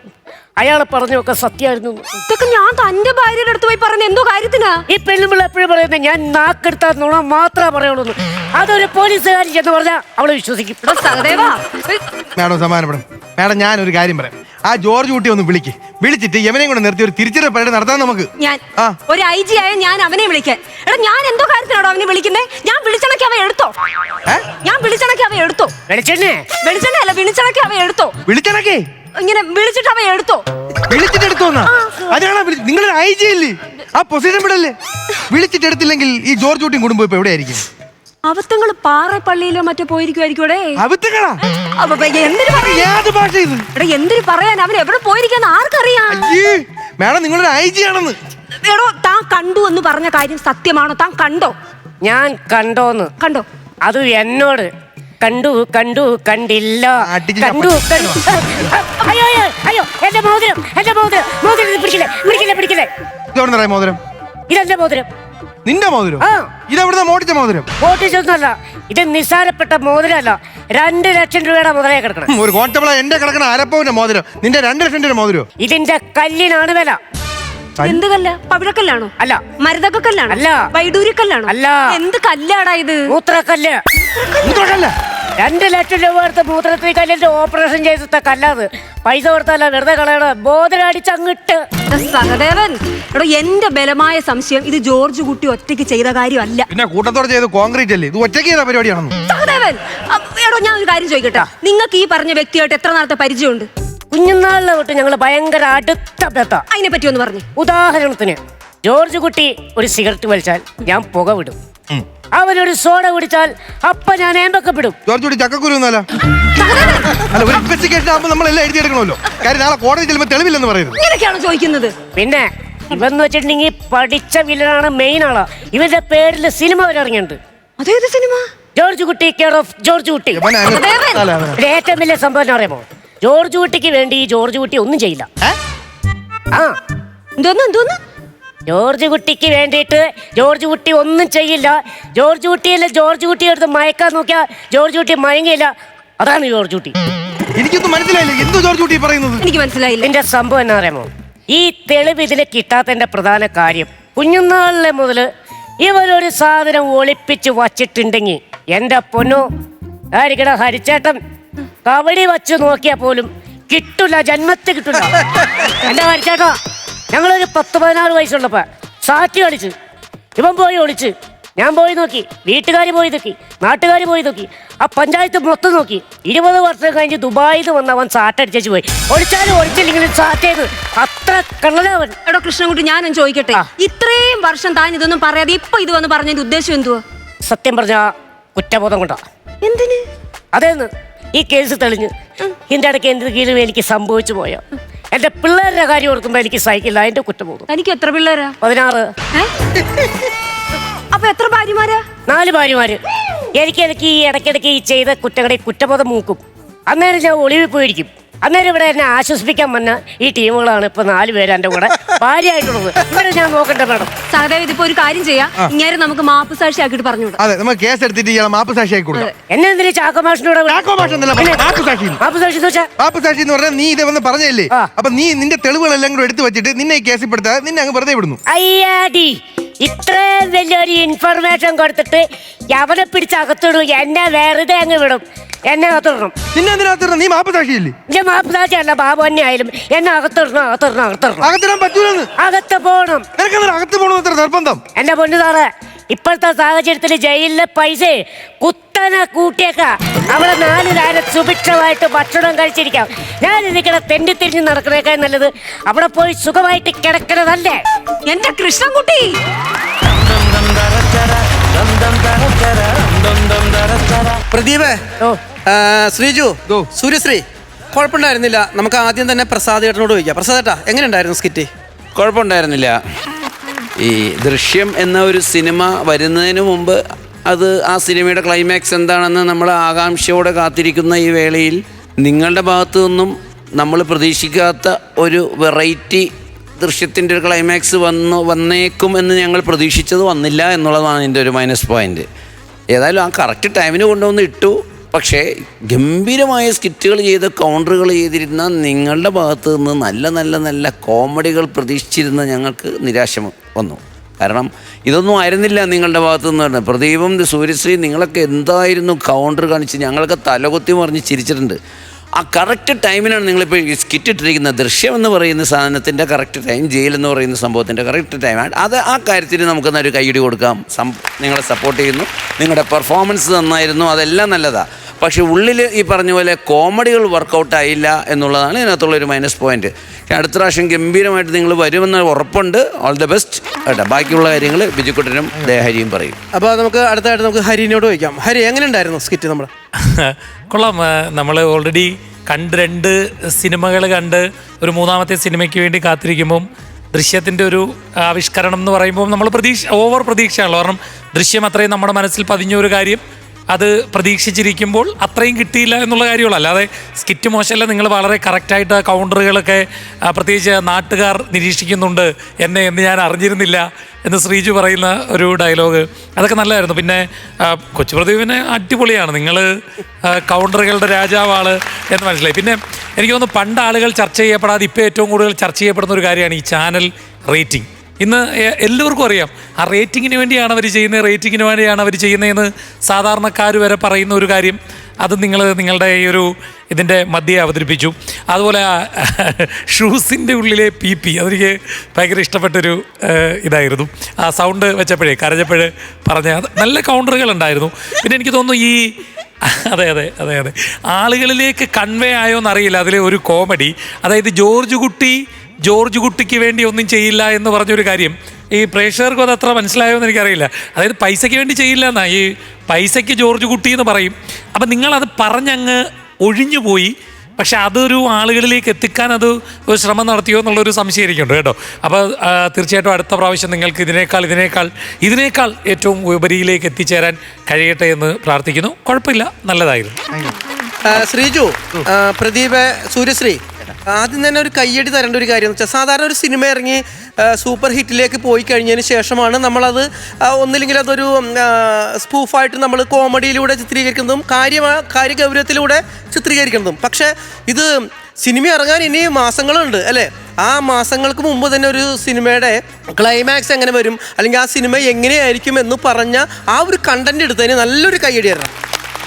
അയാളെ പറഞ്ഞൊക്കെ സത്യമായിരുന്നു. ഇതൊക്കെ ഞാൻ തന്റെ ഭാര്യയുടെ അടുത്ത് പോയി പറയുന്നത് എന്തോ കാര്യത്തിനാ? ഈ പെണ്ണുമ്പിള്ള എപ്പോഴും പറയുന്നത് ഞാൻ നാക്കെടുത്താ നുണ മാത്രമേ പറയുള്ളൂ. അതൊരു പോലീസുകാരി ചെന്ന് പറഞ്ഞാൽ അവള് വിശ്വസിക്കും. മാഡം സമാധാനപ്പെടും. മാഡം ഞാനൊരു കാര്യം പറയാം. ആ ജോർജ് കുട്ടി ഒന്ന് വിളിച്ചിട്ട് യവനെയും കൂടെ നിർത്തി ഒരു തിരിച്ചറിയൽ പരിപാടി നടത്താൻ നമുക്ക്. ഞാൻ ഒരു ഐ ജി ആയ ഞാൻ അവനെ വിളിക്കാൻ. എടാ ഞാൻ എന്തോ കാര്യത്തിനാണോ അവനെ വിളിക്കുന്നേ? ഞാൻ വിളിച്ചണക്കി അവൻ എടുത്തോ. ഞാൻ വിളിച്ചണക്കി അവൻ എടുത്തോ. വെളിച്ചെണ്ണ അല്ല, വിളിച്ചണക്കി അവൻ എടുത്തോ. വിളിച്ചണക്കേ ഇങ്ങനെ വിളിച്ചിട്ട് അവൻ എടുത്തോ. വിളിച്ചിട്ട് എടുത്തോന്നാ? അതാണ് നിങ്ങളൊരു ഐ ജി അല്ലേ? ആ പൊസിഷൻ വിടല്ലേ? വിളിച്ചിട്ട് എടുത്തില്ലെങ്കിൽ ഈ ജോർജ് കുട്ടിയും കുടുംബം ഇപ്പൊ എവിടെയായിരിക്കും? അവത്തങ്ങള് പാറപ്പള്ളിയിലോ മറ്റോ പോയിരിക്കുമായിരിക്കും. എന്തിനു പറയാൻ? അവൻ എവിടെ പോയിരിക്കാന്ന് ആർക്കറിയാം? മാഡം നിങ്ങളൊരു ഐ ജി ആണെന്ന്. എടോ, താൻ കണ്ടു എന്ന് പറഞ്ഞ കാര്യം സത്യമാണോ? താൻ കണ്ടോ? ഞാൻ കണ്ടോന്ന്. കണ്ടോ? അത് എന്നോട് കണ്ടു കണ്ടില്ല. കണ്ടു. അയ്യോ അയ്യോ അയ്യോ, എന്റെ മോതിരം പിടിക്കില്ലേ. മോതിരം ഇതെന്റെ മോതിരം. നിന്റെ മോതിരം? ഇതെവിടുന്ന മോട്ടിച്ച മോതിരം? മോട്ടിച്ചൊന്നുമല്ല, ഇത് നിസ്സാരപ്പെട്ട മോതിരമല്ല. 2 ലക്ഷം രൂപയുടെ മുതലേ കിടക്കണം. ഒരു കോൺസ്റ്റബിൾ എന്റെ കിടക്കണ അരപ്പവിന്റെ മോതിരം, നിന്റെ 2 ലക്ഷം രൂപ മോതിരം. ഇതിന്റെ കല്ലിനാണ് വില. എന്ത് കല്ല? പവിഴക്കല്ലാണോ? അല്ല. മരുതക്കല്ലാണോ? അല്ല. വൈഡൂര്യക്കല്ലാണോ? അല്ല. എന്ത് കല്ലാടാ ഇത്? മൂത്രക്കല്ല്. 2 ലക്ഷം രൂപ എടുത്ത് മൂത്രത്തിൽ കല്ലിന്റെ ഓപ്പറേഷൻ ചെയ്തിട്ട കല്ലാത്. പൈസ കൊടുത്തല്ല, വെറുതെ കളയണ. ബോധനടിച്ചങ്ങിട്ട്. സഹദേവൻ, എടോ എന്റെ ബലമായ സംശയം ഇത് ജോർജ് കുട്ടി ഒറ്റയ്ക്ക് ചെയ്ത കാര്യമല്ല. പിന്നെ കൂട്ടത്തോടെ ചെയ്ത് കോൺക്രീറ്റ് അല്ലേ? ഇത് ഒറ്റയ്ക്ക് ചെയ്ത പരിപാടിയാണെന്ന്. സഹദേവൻ, എടോ ഞാൻ ഒരു കാര്യം ചോദിക്കട്ടെ. നിങ്ങൾക്ക് ഈ പറഞ്ഞ വ്യക്തിയായിട്ട് എത്ര നാളത്തെ പരിചയമുണ്ട്? കുഞ്ഞുനാളിലെ തൊട്ട് ഞങ്ങൾ ഭയങ്കര അടുത്ത ബന്ധ. അതിനെ പറ്റി ഒന്ന് പറഞ്ഞു. ഉദാഹരണത്തിന്, ജോർജ് കുട്ടി ഒരു സിഗരറ്റ് വലിച്ചാൽ ഞാൻ പുക വിടും. അവനൊരു സോഡ കുടിച്ചാൽ അപ്പൊ ഞാൻ ഏമ്പക്കപ്പെടും. ജോർജ് കുട്ടി ചക്കക്കുരു അല്ല, ഒരു ഇൻവെസ്റ്റിഗേഷൻ ആകുമ്പോൾ നമ്മളെല്ലാം എഴുതിയെടുക്കണമല്ലോ. കാര്യം നാളെ കോടതി ചെല്ലുമ്പോൾ തെളിവില്ലെന്ന് പറയുന്നത്. ഇങ്ങനെയൊക്കെയാണോ ചോദിക്കുന്നത്? പിന്നെ ഇവന്ന് വെച്ചിട്ടുണ്ടെങ്കിൽ പഠിച്ച വില്ലനാണ്, മെയിൻ ആളാ. ഇവന്റെ പേരിൽ സിനിമ വരെ ഇറങ്ങിയിട്ടുണ്ട്. അതേത് സിനിമ? ജോർജ് കുട്ടി കെയർ ഓഫ് ജോർജ് കുട്ടി. ഏറ്റവും വലിയ സംഭവം അറിയാമോ? ജോർജ് കുട്ടിക്ക് വേണ്ടി ജോർജ് കുട്ടി ഒന്നും ചെയ്യില്ല. എന്തോന്ന്? ജോർജ് കുട്ടിക്ക് വേണ്ടിയിട്ട് ജോർജ് കുട്ടി ഒന്നും ചെയ്യില്ല. ജോർജ് കുട്ടിയല്ല, ജോർജ് കുട്ടി എടുത്ത് മയക്കാൻ നോക്കിയാൽ ജോർജ് കുട്ടി മയങ്ങിയില്ല. അതാണ് ജോർജ് കുട്ടി. എനിക്കൊന്നും മനസ്സിലായില്ല. എന്തോ ജോർജ് കുട്ടി പറയുന്നത്? എനിക്ക് മനസ്സിലായില്ല. ഇതിന്റെ സംഭവം എന്നാ അറിയാമോ? ഈ തെളിവ് ഇതിന് കിട്ടാത്തതിന്റെ പ്രധാന കാര്യം, കുഞ്ഞുനാളിലെ മുതൽ ഇവരൊരു സാധനം ഒളിപ്പിച്ച് വച്ചിട്ടുണ്ടെങ്കിൽ എന്റെ പൊന്നു ആയിരിക്കണ ഹരിച്ചേട്ടൻ കബഡി വച്ച് നോക്കിയാൽ പോലും കിട്ടില്ല, ജന്മത്തിൽ കിട്ടില്ല. എന്റെ ഹരിച്ചേട്ടാ, ഞങ്ങളൊരു 10-16 വയസ്സുള്ളപ്പോ സാറ്റ് കളിച്ച് ഇവൻ പോയി ഒളിച്ച്, ഞാൻ പോയി നോക്കി, വീട്ടുകാർ പോയി നോക്കി, നാട്ടുകാർ പോയി നോക്കി, ആ പഞ്ചായത്ത് മൊത്തം നോക്കി. 20 വർഷം കഴിഞ്ഞ് ദുബായിൽ നിന്ന് വന്ന് അവൻ സാറ്റടിച്ചു പോയി. ഒളിച്ചാലും ഒളിച്ചില്ലെങ്കിലും സാറ്റേത്. അത്ര കള്ളനവൻ. എടോ കൃഷ്ണൻകുട്ടി, ഞാനും ചോദിക്കട്ടെ, ഇത്രയും വർഷം താൻ ഇതൊന്നും പറയാതെ ഇപ്പൊ ഇത് വന്ന് പറഞ്ഞതിന്റെ ഉദ്ദേശം എന്തുവാ? സത്യം പറഞ്ഞ കുറ്റബോധം കൊണ്ടാ. എന്തിന്? അതേന്ന് ഈ കേസ് തെളിഞ്ഞ് ഇതിന്റെ ഇടയ്ക്ക് എന്തെങ്കിലും എനിക്ക് സംഭവിച്ചു പോയോ? എന്റെ പിള്ളേരുടെ കാര്യം ഓർക്കുമ്പോ എനിക്ക് സഹിക്കില്ല, അതിന്റെ കുറ്റബോധം. എനിക്ക് എത്ര പിള്ളേരാ? 16. അപ്പൊ എത്ര ഭാര്യമാരാ? 4 ഭാര്യമാര്. എനിക്ക് ഈ ഇടയ്ക്കിടയ്ക്ക് ഈ ചെയ്ത കുറ്റങ്ങളെ കുറ്റബോധം മൂക്കും. അന്നേരം ഞാൻ ഒളിവിൽ പോയിരിക്കും. അന്നേരം ഇവിടെ എന്നെ ആശ്വസിപ്പിക്കാൻ വന്ന ഈ ടീമുകളാണ് ഇപ്പൊ 4 പേര് എന്റെ കൂടെ ഭാര്യയായിട്ടുള്ളത്. ഇവിടെ ഞാൻ നോക്കട്ടെ മാഡം. സഹദേവ്, ഇതിപ്പോ ഒരു കാര്യം ചെയ്യാം. ഇങ്ങനെ നമുക്ക് മാപ്പ് സാക്ഷി ആക്കിയിട്ട് പറഞ്ഞുവിടാം. അതെ, നമുക്ക് കേസ് എടുത്തിട്ട് ഇയാളെ മാപ്പ് സാക്ഷി ആക്കി കൊടുക്കാം. എന്നെ എന്തിനാ ചാക്കോമാഷിനോട്? മാപ്പ് സാക്ഷി എന്ന് പറഞ്ഞാൽ നീ ഇതേ വന്ന് പറഞ്ഞല്ലേ, അപ്പൊ നീ നിന്റെ തെളിവുകളെല്ലാം കൂടെ എടുത്തു വെച്ചിട്ട് നിന്നെ ഈ കേസിൽ പെടുത്താതെ നിന്നെ അങ്ങ് വെറുതെ വിടുന്നു. അയ്യാടി, ഇത്രയും വലിയൊരു ഇൻഫർമേഷൻ കൊടുത്തിട്ട് അവനെ പിടിച്ച് അകത്തിടും, എന്നെ വെറുതെ അങ്ങ് വിടും. എന്നെ അകത്തിടണം. നിന്നെ എന്തിനാ? നീ മാപ്പ് സാക്ഷിയില്ലേ? ഞാൻ മാപ്പ് സാക്ഷിയല്ല, ബാബു തന്നെ ആയാലും എന്നെ അകത്തിടണം. അകത്തിടാൻ പറ്റൂലെന്ന്. അകത്ത് പോകണം. അകത്ത് പോകണം എത്ര നിർബന്ധം? എന്റെ പൊന്നു സാറേ, ഇപ്പോഴത്തെ സാഹചര്യത്തിൽ ജയിലിലെ പൈസ കുത്തനെ കൂട്ടിയേക്ക. അവിടെ 4 നേരം സുഭിക്ഷമായിട്ട് ഭക്ഷണം കഴിച്ചിരിക്കാം. ഞാൻ ഇതിക്കടെ തെണ്ടിത്തിരിഞ്ഞ് നടക്കണേക്കാൾ നല്ലത് അവിടെ പോയി സുഖമായിട്ട് കിടക്കണതല്ലേ എന്റെ കൃഷ്ണൻകുട്ടി. പ്രദീപേ, ശ്രീജു, സൂര്യശ്രീ, കുഴപ്പമുണ്ടായിരുന്നില്ല. നമുക്ക് ആദ്യം തന്നെ പ്രസാദ് ചേട്ടനോട് ചോദിക്കാം. പ്രസാദ് ചേട്ടാ, എങ്ങനെയുണ്ടായിരുന്നു സ്കിറ്റ്? കുഴപ്പമുണ്ടായിരുന്നില്ല. ഈ ദൃശ്യം എന്ന ഒരു സിനിമ വരുന്നതിന് മുമ്പ് ആ സിനിമയുടെ ക്ലൈമാക്സ് എന്താണെന്ന് നമ്മൾ ആകാംക്ഷയോടെ കാത്തിരിക്കുന്ന ഈ വേളയിൽ നിങ്ങളുടെ ഭാഗത്തു നിന്നും നമ്മൾ പ്രതീക്ഷിക്കാത്ത ഒരു വെറൈറ്റി ദൃശ്യത്തിൻ്റെ ഒരു ക്ലൈമാക്സ് വന്നേക്കും എന്ന് ഞങ്ങൾ പ്രതീക്ഷിച്ചത് വന്നില്ല എന്നുള്ളതാണ് എൻ്റെ ഒരു മൈനസ് പോയിൻ്റ്. ഏതായാലും ആ കറക്റ്റ് ടൈമിന് കൊണ്ടുവന്ന് ഇട്ടു. പക്ഷേ ഗംഭീരമായ സ്കിറ്റുകൾ ചെയ്ത് കൗണ്ടറുകൾ ചെയ്തിരുന്ന നിങ്ങളുടെ ഭാഗത്തു നിന്ന് നല്ല നല്ല നല്ല കോമഡികൾ പ്രതീക്ഷിച്ചിരുന്ന ഞങ്ങൾക്ക് നിരാശ വന്നു. കാരണം ഇതൊന്നും ആയിരുന്നില്ല നിങ്ങളുടെ ഭാഗത്തു നിന്ന് പറഞ്ഞത്. പ്രദീപം, സൂര്യശ്രീ, നിങ്ങളൊക്കെ എന്തായിരുന്നു കൗണ്ടർ കാണിച്ച് ഞങ്ങളൊക്കെ തലകുത്തി മറിഞ്ഞ് ചിരിച്ചിട്ടുണ്ട്. ആ കറക്റ്റ് ടൈമിനാണ് നിങ്ങളിപ്പോൾ സ്കിറ്റ് ഇട്ടിരിക്കുന്നത്. ദൃശ്യം എന്ന് പറയുന്ന സാധനത്തിൻ്റെ കറക്റ്റ് ടൈം, ജയിൽ എന്ന് പറയുന്ന സംഭവത്തിൻ്റെ കറക്റ്റ് ടൈമാണ് അത്. ആ കാര്യത്തിൽ നമുക്കൊന്നൊരു കൈയടി കൊടുക്കാം. നിങ്ങളെ സപ്പോർട്ട് ചെയ്യുന്നു, നിങ്ങളുടെ പെർഫോമൻസ് നന്നായിരുന്നു, അതെല്ലാം നല്ലതാണ്. പക്ഷേ ഉള്ളിൽ ഈ പറഞ്ഞ പോലെ കോമഡികൾ വർക്കൗട്ട് ആയില്ല എന്നുള്ളതാണ് ഇതിനകത്തുള്ളൊരു മൈനസ് പോയിന്റ്. അടുത്ത പ്രാവശ്യം ഗംഭീരമായിട്ട് നിങ്ങൾ വരുമെന്ന് ഉറപ്പുണ്ട്. ഓൾ ദ ബെസ്റ്റ് കേട്ടോ. ബാക്കിയുള്ള കാര്യങ്ങൾ ബിജുക്കുട്ടനും ഹരിയും പറയും. അപ്പോൾ നമുക്ക് അടുത്തായിട്ട് നമുക്ക് ഹരിനോട് ചോദിക്കാം. ഹരി, എങ്ങനെ ഉണ്ടായിരുന്നു സ്കിറ്റ്? നമ്മൾ കൊള്ളാം. നമ്മൾ ഓൾറെഡി രണ്ട് സിനിമകൾ കണ്ട് ഒരു മൂന്നാമത്തെ സിനിമയ്ക്ക് വേണ്ടി കാത്തിരിക്കുമ്പം ദൃശ്യത്തിൻ്റെ ഒരു ആവിഷ്കരണം എന്ന് പറയുമ്പോൾ നമ്മൾ ഓവർ പ്രതീക്ഷയാണല്ലോ. കാരണം ദൃശ്യം അത്രയും നമ്മുടെ മനസ്സിൽ പതിഞ്ഞ ഒരു കാര്യം, അത് പ്രതീക്ഷിച്ചിരിക്കുമ്പോൾ അത്രയും കിട്ടിയില്ല എന്നുള്ള കാര്യമുള്ളൂ. അല്ലാതെ സ്കിറ്റ് മോശമല്ല. നിങ്ങൾ വളരെ കറക്റ്റായിട്ട് കൗണ്ടറുകളൊക്കെ, പ്രത്യേകിച്ച് നാട്ടുകാർ നിരീക്ഷിക്കുന്നുണ്ട് എന്ന് ഞാൻ അറിഞ്ഞിരുന്നില്ല എന്ന് ശ്രീജു പറയുന്ന ഒരു ഡയലോഗ്, അതൊക്കെ നല്ലതായിരുന്നു. പിന്നെ കൊച്ചു പ്രദീപിനെ അടിപൊളിയാണ്. നിങ്ങൾ കൗണ്ടറുകളുടെ രാജാവാണ് എന്ന് മനസ്സിലായി. പിന്നെ എനിക്ക് തോന്നുന്നു പണ്ട് ആളുകൾ ചർച്ച ചെയ്യപ്പെടാതെ ഇപ്പോൾ ഏറ്റവും കൂടുതൽ ചർച്ച ചെയ്യപ്പെടുന്ന ഒരു കാര്യമാണ് ഈ ചാനൽ റേറ്റിംഗ്. ഇന്ന് എല്ലാവർക്കും അറിയാം ആ റേറ്റിങ്ങിന് വേണ്ടിയാണ് അവർ ചെയ്യുന്നതെന്ന് സാധാരണക്കാർ വരെ പറയുന്ന ഒരു കാര്യം. അത് നിങ്ങളുടെ ഈ ഒരു ഇതിൻ്റെ മധ്യേ അവതരിപ്പിച്ചു. അതുപോലെ ഷൂസിൻ്റെ ഉള്ളിലെ പി അതെനിക്ക് ഭയങ്കര ഇഷ്ടപ്പെട്ടൊരു ഇതായിരുന്നു. ആ സൗണ്ട് വെച്ചപ്പോഴേ കരഞ്ഞപ്പോഴേ പറഞ്ഞ നല്ല കൗണ്ടറുകളുണ്ടായിരുന്നു. പിന്നെ എനിക്ക് തോന്നുന്നു അതെ ആളുകളിലേക്ക് കൺവേ ആയോ എന്നറിയില്ല അതിലെ ഒരു കോമഡി. അതായത് ജോർജ് കുട്ടിക്ക് വേണ്ടി ഒന്നും ചെയ്യില്ല എന്ന് പറഞ്ഞൊരു കാര്യം ഈ പ്രേക്ഷകർക്കും അത് അത്ര മനസ്സിലായോ എന്ന് എനിക്കറിയില്ല. അതായത് പൈസയ്ക്ക് വേണ്ടി ചെയ്യില്ല എന്നാ, ഈ പൈസയ്ക്ക് ജോർജ് കുട്ടി എന്ന് പറയും. അപ്പം നിങ്ങളത് പറഞ്ഞങ്ങ് ഒഴിഞ്ഞുപോയി. പക്ഷെ അതൊരു ആളുകളിലേക്ക് എത്തിക്കാൻ അത് ഒരു ശ്രമം നടത്തിയോ എന്നുള്ളൊരു സംശയം എനിക്കുണ്ട് കേട്ടോ. അപ്പോൾ തീർച്ചയായിട്ടും അടുത്ത പ്രാവശ്യം നിങ്ങൾക്ക് ഇതിനേക്കാൾ ഏറ്റവും ഉപരിയിലേക്ക് എത്തിച്ചേരാൻ കഴിയട്ടെ എന്ന് പ്രാർത്ഥിക്കുന്നു. കുഴപ്പമില്ല, നല്ലതായിരുന്നു. ശ്രീജു, പ്രദീപ്, സൂര്യശ്രീ, ആദ്യം തന്നെ ഒരു കയ്യടി തരേണ്ട ഒരു കാര്യം എന്ന് വെച്ചാൽ സാധാരണ ഒരു സിനിമ ഇറങ്ങി സൂപ്പർ ഹിറ്റിലേക്ക് പോയി കഴിഞ്ഞതിന് ശേഷമാണ് നമ്മളത് ഒന്നില്ലെങ്കിൽ അതൊരു സ്പൂഫായിട്ട് നമ്മൾ കോമഡിയിലൂടെ ചിത്രീകരിക്കുന്നതും കാര്യഗൗരവത്തിലൂടെ ചിത്രീകരിക്കുന്നതും. പക്ഷേ ഇത് സിനിമ ഇറങ്ങാൻ ഇനി മാസങ്ങളുണ്ട് അല്ലേ? ആ മാസങ്ങൾക്ക് മുമ്പ് തന്നെ ഒരു സിനിമയുടെ ക്ലൈമാക്സ് എങ്ങനെ വരും, അല്ലെങ്കിൽ ആ സിനിമ എങ്ങനെയായിരിക്കും എന്ന് പറഞ്ഞ ആ ഒരു കണ്ടന്റ് എടുത്തതിന് നല്ലൊരു കയ്യടി തരണം.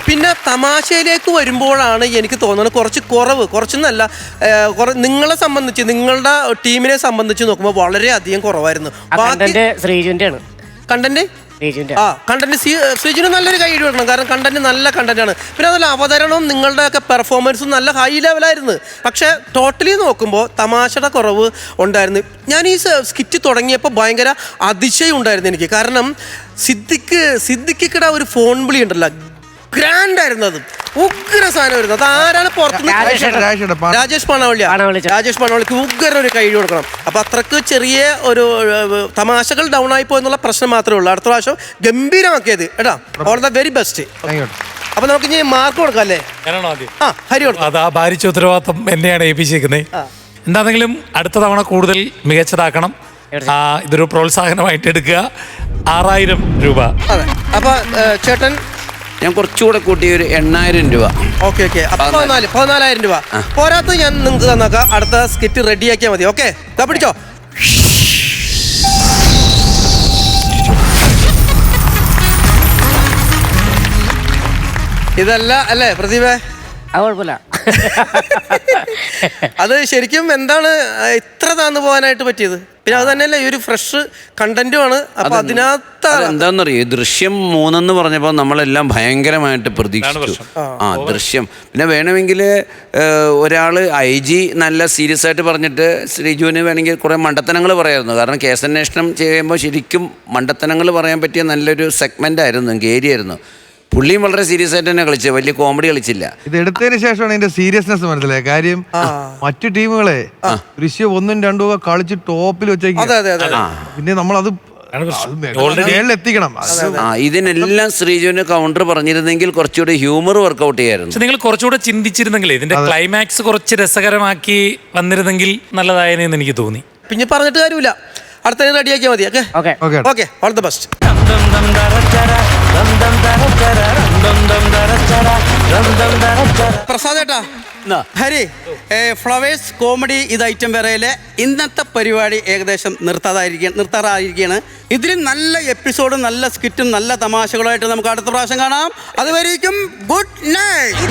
പിന്നെ തമാശയിലേക്ക് വരുമ്പോഴാണ് എനിക്ക് തോന്നുന്നത് കുറച്ചൊന്നല്ല, നിങ്ങളെ സംബന്ധിച്ച്, നിങ്ങളുടെ ടീമിനെ സംബന്ധിച്ച് നോക്കുമ്പോൾ വളരെയധികം കുറവായിരുന്നു. കണ്ടന്റ് ശ്രീജുന് നല്ലൊരു കൈ ഇടണം. കാരണം കണ്ടന്റ് നല്ല കണ്ടന്റാണ്. പിന്നെ അതുപോലെ അവതരണവും നിങ്ങളുടെ ഒക്കെ പെർഫോമൻസും നല്ല ഹൈ ലെവലായിരുന്നു. പക്ഷേ ടോട്ടലി നോക്കുമ്പോൾ തമാശയുടെ കുറവ് ഉണ്ടായിരുന്നു. ഞാൻ ഈ സ്കിറ്റ് തുടങ്ങിയപ്പോൾ ഭയങ്കര അതിശയം ഉണ്ടായിരുന്നു എനിക്ക്. കാരണം സിദ്ദിഖിയുടെ ഒരു ഫോൺ വിളി ഉണ്ടല്ലോ, ഗ്രാൻഡ് ആയിരുന്നു. അത് ഉഗ്ര സാധനമായിരുന്നു. അത് ആരാണ് പുറത്തുനിന്ന്? രാജേഷ് പണവള്ളിക്ക് ഉഗ്ര ഒരു കൈ കൊടുക്കണം. അപ്പൊ അത്രക്ക് ചെറിയ ഒരു തമാശകൾ ഡൗൺ ആയി പോയെന്നുള്ള പ്രശ്നം മാത്രമേ ഉള്ളൂ. അടുത്ത പ്രാവശ്യം ഗംഭീരമാക്കിയത് കേട്ടാ. All the very best. അപ്പൊ നമുക്ക് ഇനി മാർക്ക് കൊടുക്കാം അല്ലേ? ഹരി കൊടുക്കാം. അത് ആ ഭാരിച്ച ഉത്തരവാദിത്വം എന്നെയാണ് ഏൽപ്പിച്ചേക്കുന്നത്. എന്താണെങ്കിലും അടുത്ത തവണ കൂടുതൽ മികച്ചതാക്കണം. ഇതൊരു പ്രോത്സാഹനമായിട്ട് എടുക്കുക. 6000 രൂപ. അതെ. അപ്പൊ ചേട്ടൻ ഞാൻ കുറച്ചുകൂടെ കൂട്ടി ഒരു 8000 രൂപ. ഓക്കെ. അപ്പൊ 14,000 രൂപ പോരാത്ത ഞാൻ നിങ്ങൾക്ക് തന്നേക്കാം. അടുത്ത സ്കിറ്റ് റെഡിയാക്കിയാൽ മതി. ഓക്കെ, പിടിച്ചോ. ഇതല്ല അല്ലേ പ്രദീപേ? അത് ശരിക്കും എന്താണ് ഇത്ര താന്നു പോകാനായിട്ട് പറ്റിയത്? പിന്നെ അത് തന്നെയല്ല, ഈ ഒരു ഫ്രഷ് കണ്ടന്റുമാണ്. അപ്പൊ അതിനകത്ത് എന്താണെന്നറിയോ, ദൃശ്യം 3 പറഞ്ഞപ്പോൾ നമ്മളെല്ലാം ഭയങ്കരമായിട്ട് പ്രതീക്ഷിച്ചു. ദൃശ്യം പിന്നെ വേണമെങ്കിൽ ഒരാൾ IG നല്ല സീരിയസ് ആയിട്ട് പറഞ്ഞിട്ട് ശ്രീജുവിന് വേണമെങ്കിൽ കുറേ മണ്ടത്തനങ്ങൾ പറയായിരുന്നു. കാരണം കേസന്വേഷണം ചെയ്യുമ്പോൾ ശരിക്കും മണ്ടത്തനങ്ങൾ പറയാൻ പറ്റിയ നല്ലൊരു സെഗ്മെന്റ് ആയിരുന്നു, ഏരിയ ആയിരുന്നു. പുള്ളിയും വളരെ സീരിയസ് ആയിട്ട് തന്നെ കളിച്ചത്, വലിയ കോമഡി കളിച്ചില്ല. ഇത് എടുത്തതിന് ശേഷമാണ് ഇതിന്റെ സീരിയസ്നെസ് മനസ്സിലായത്. കാര്യം മറ്റു ടീമുകളെ ദൃശ്യം 1ഉം 2ഉം ഒക്കെ കളിച്ച് ടോപ്പിൽ വെച്ചേക്കും. പിന്നെ നമ്മളത് എത്തിക്കണം. ഇതിനെല്ലാം ശ്രീജുവിന് കൗണ്ടർ പറഞ്ഞിരുന്നെങ്കിൽ കുറച്ചുകൂടി ഹ്യൂമർ വർക്കൗട്ട് ചെയ്യായിരുന്നു. പക്ഷെ നിങ്ങൾ കുറച്ചുകൂടെ ചിന്തിച്ചിരുന്നെങ്കിൽ ഇതിന്റെ ക്ലൈമാക്സ് കുറച്ച് രസകരമാക്കി വന്നിരുന്നെങ്കിൽ നല്ലതായെന്ന് എനിക്ക് തോന്നി. പിന്നെ പറഞ്ഞിട്ട് കാര്യമില്ല, അടുത്ത റെഡിയാക്കിയാൽ മതി. Okay, all the best. പ്രസാദേട്ടാ, ഹരി, ഫ്ലവേഴ്സ് കോമഡി ഇത് ഐറ്റം വേറയിലെ ഇന്നത്തെ പരിപാടി ഏകദേശം നിർത്താറായിരിക്കുകയാണ്. ഇതിൽ നല്ല എപ്പിസോഡും നല്ല സ്കിറ്റും നല്ല തമാശകളായിട്ട് നമുക്ക് അടുത്ത പ്രാവശ്യം കാണാം. അതുവരേക്കും ഗുഡ് നൈറ്റ്.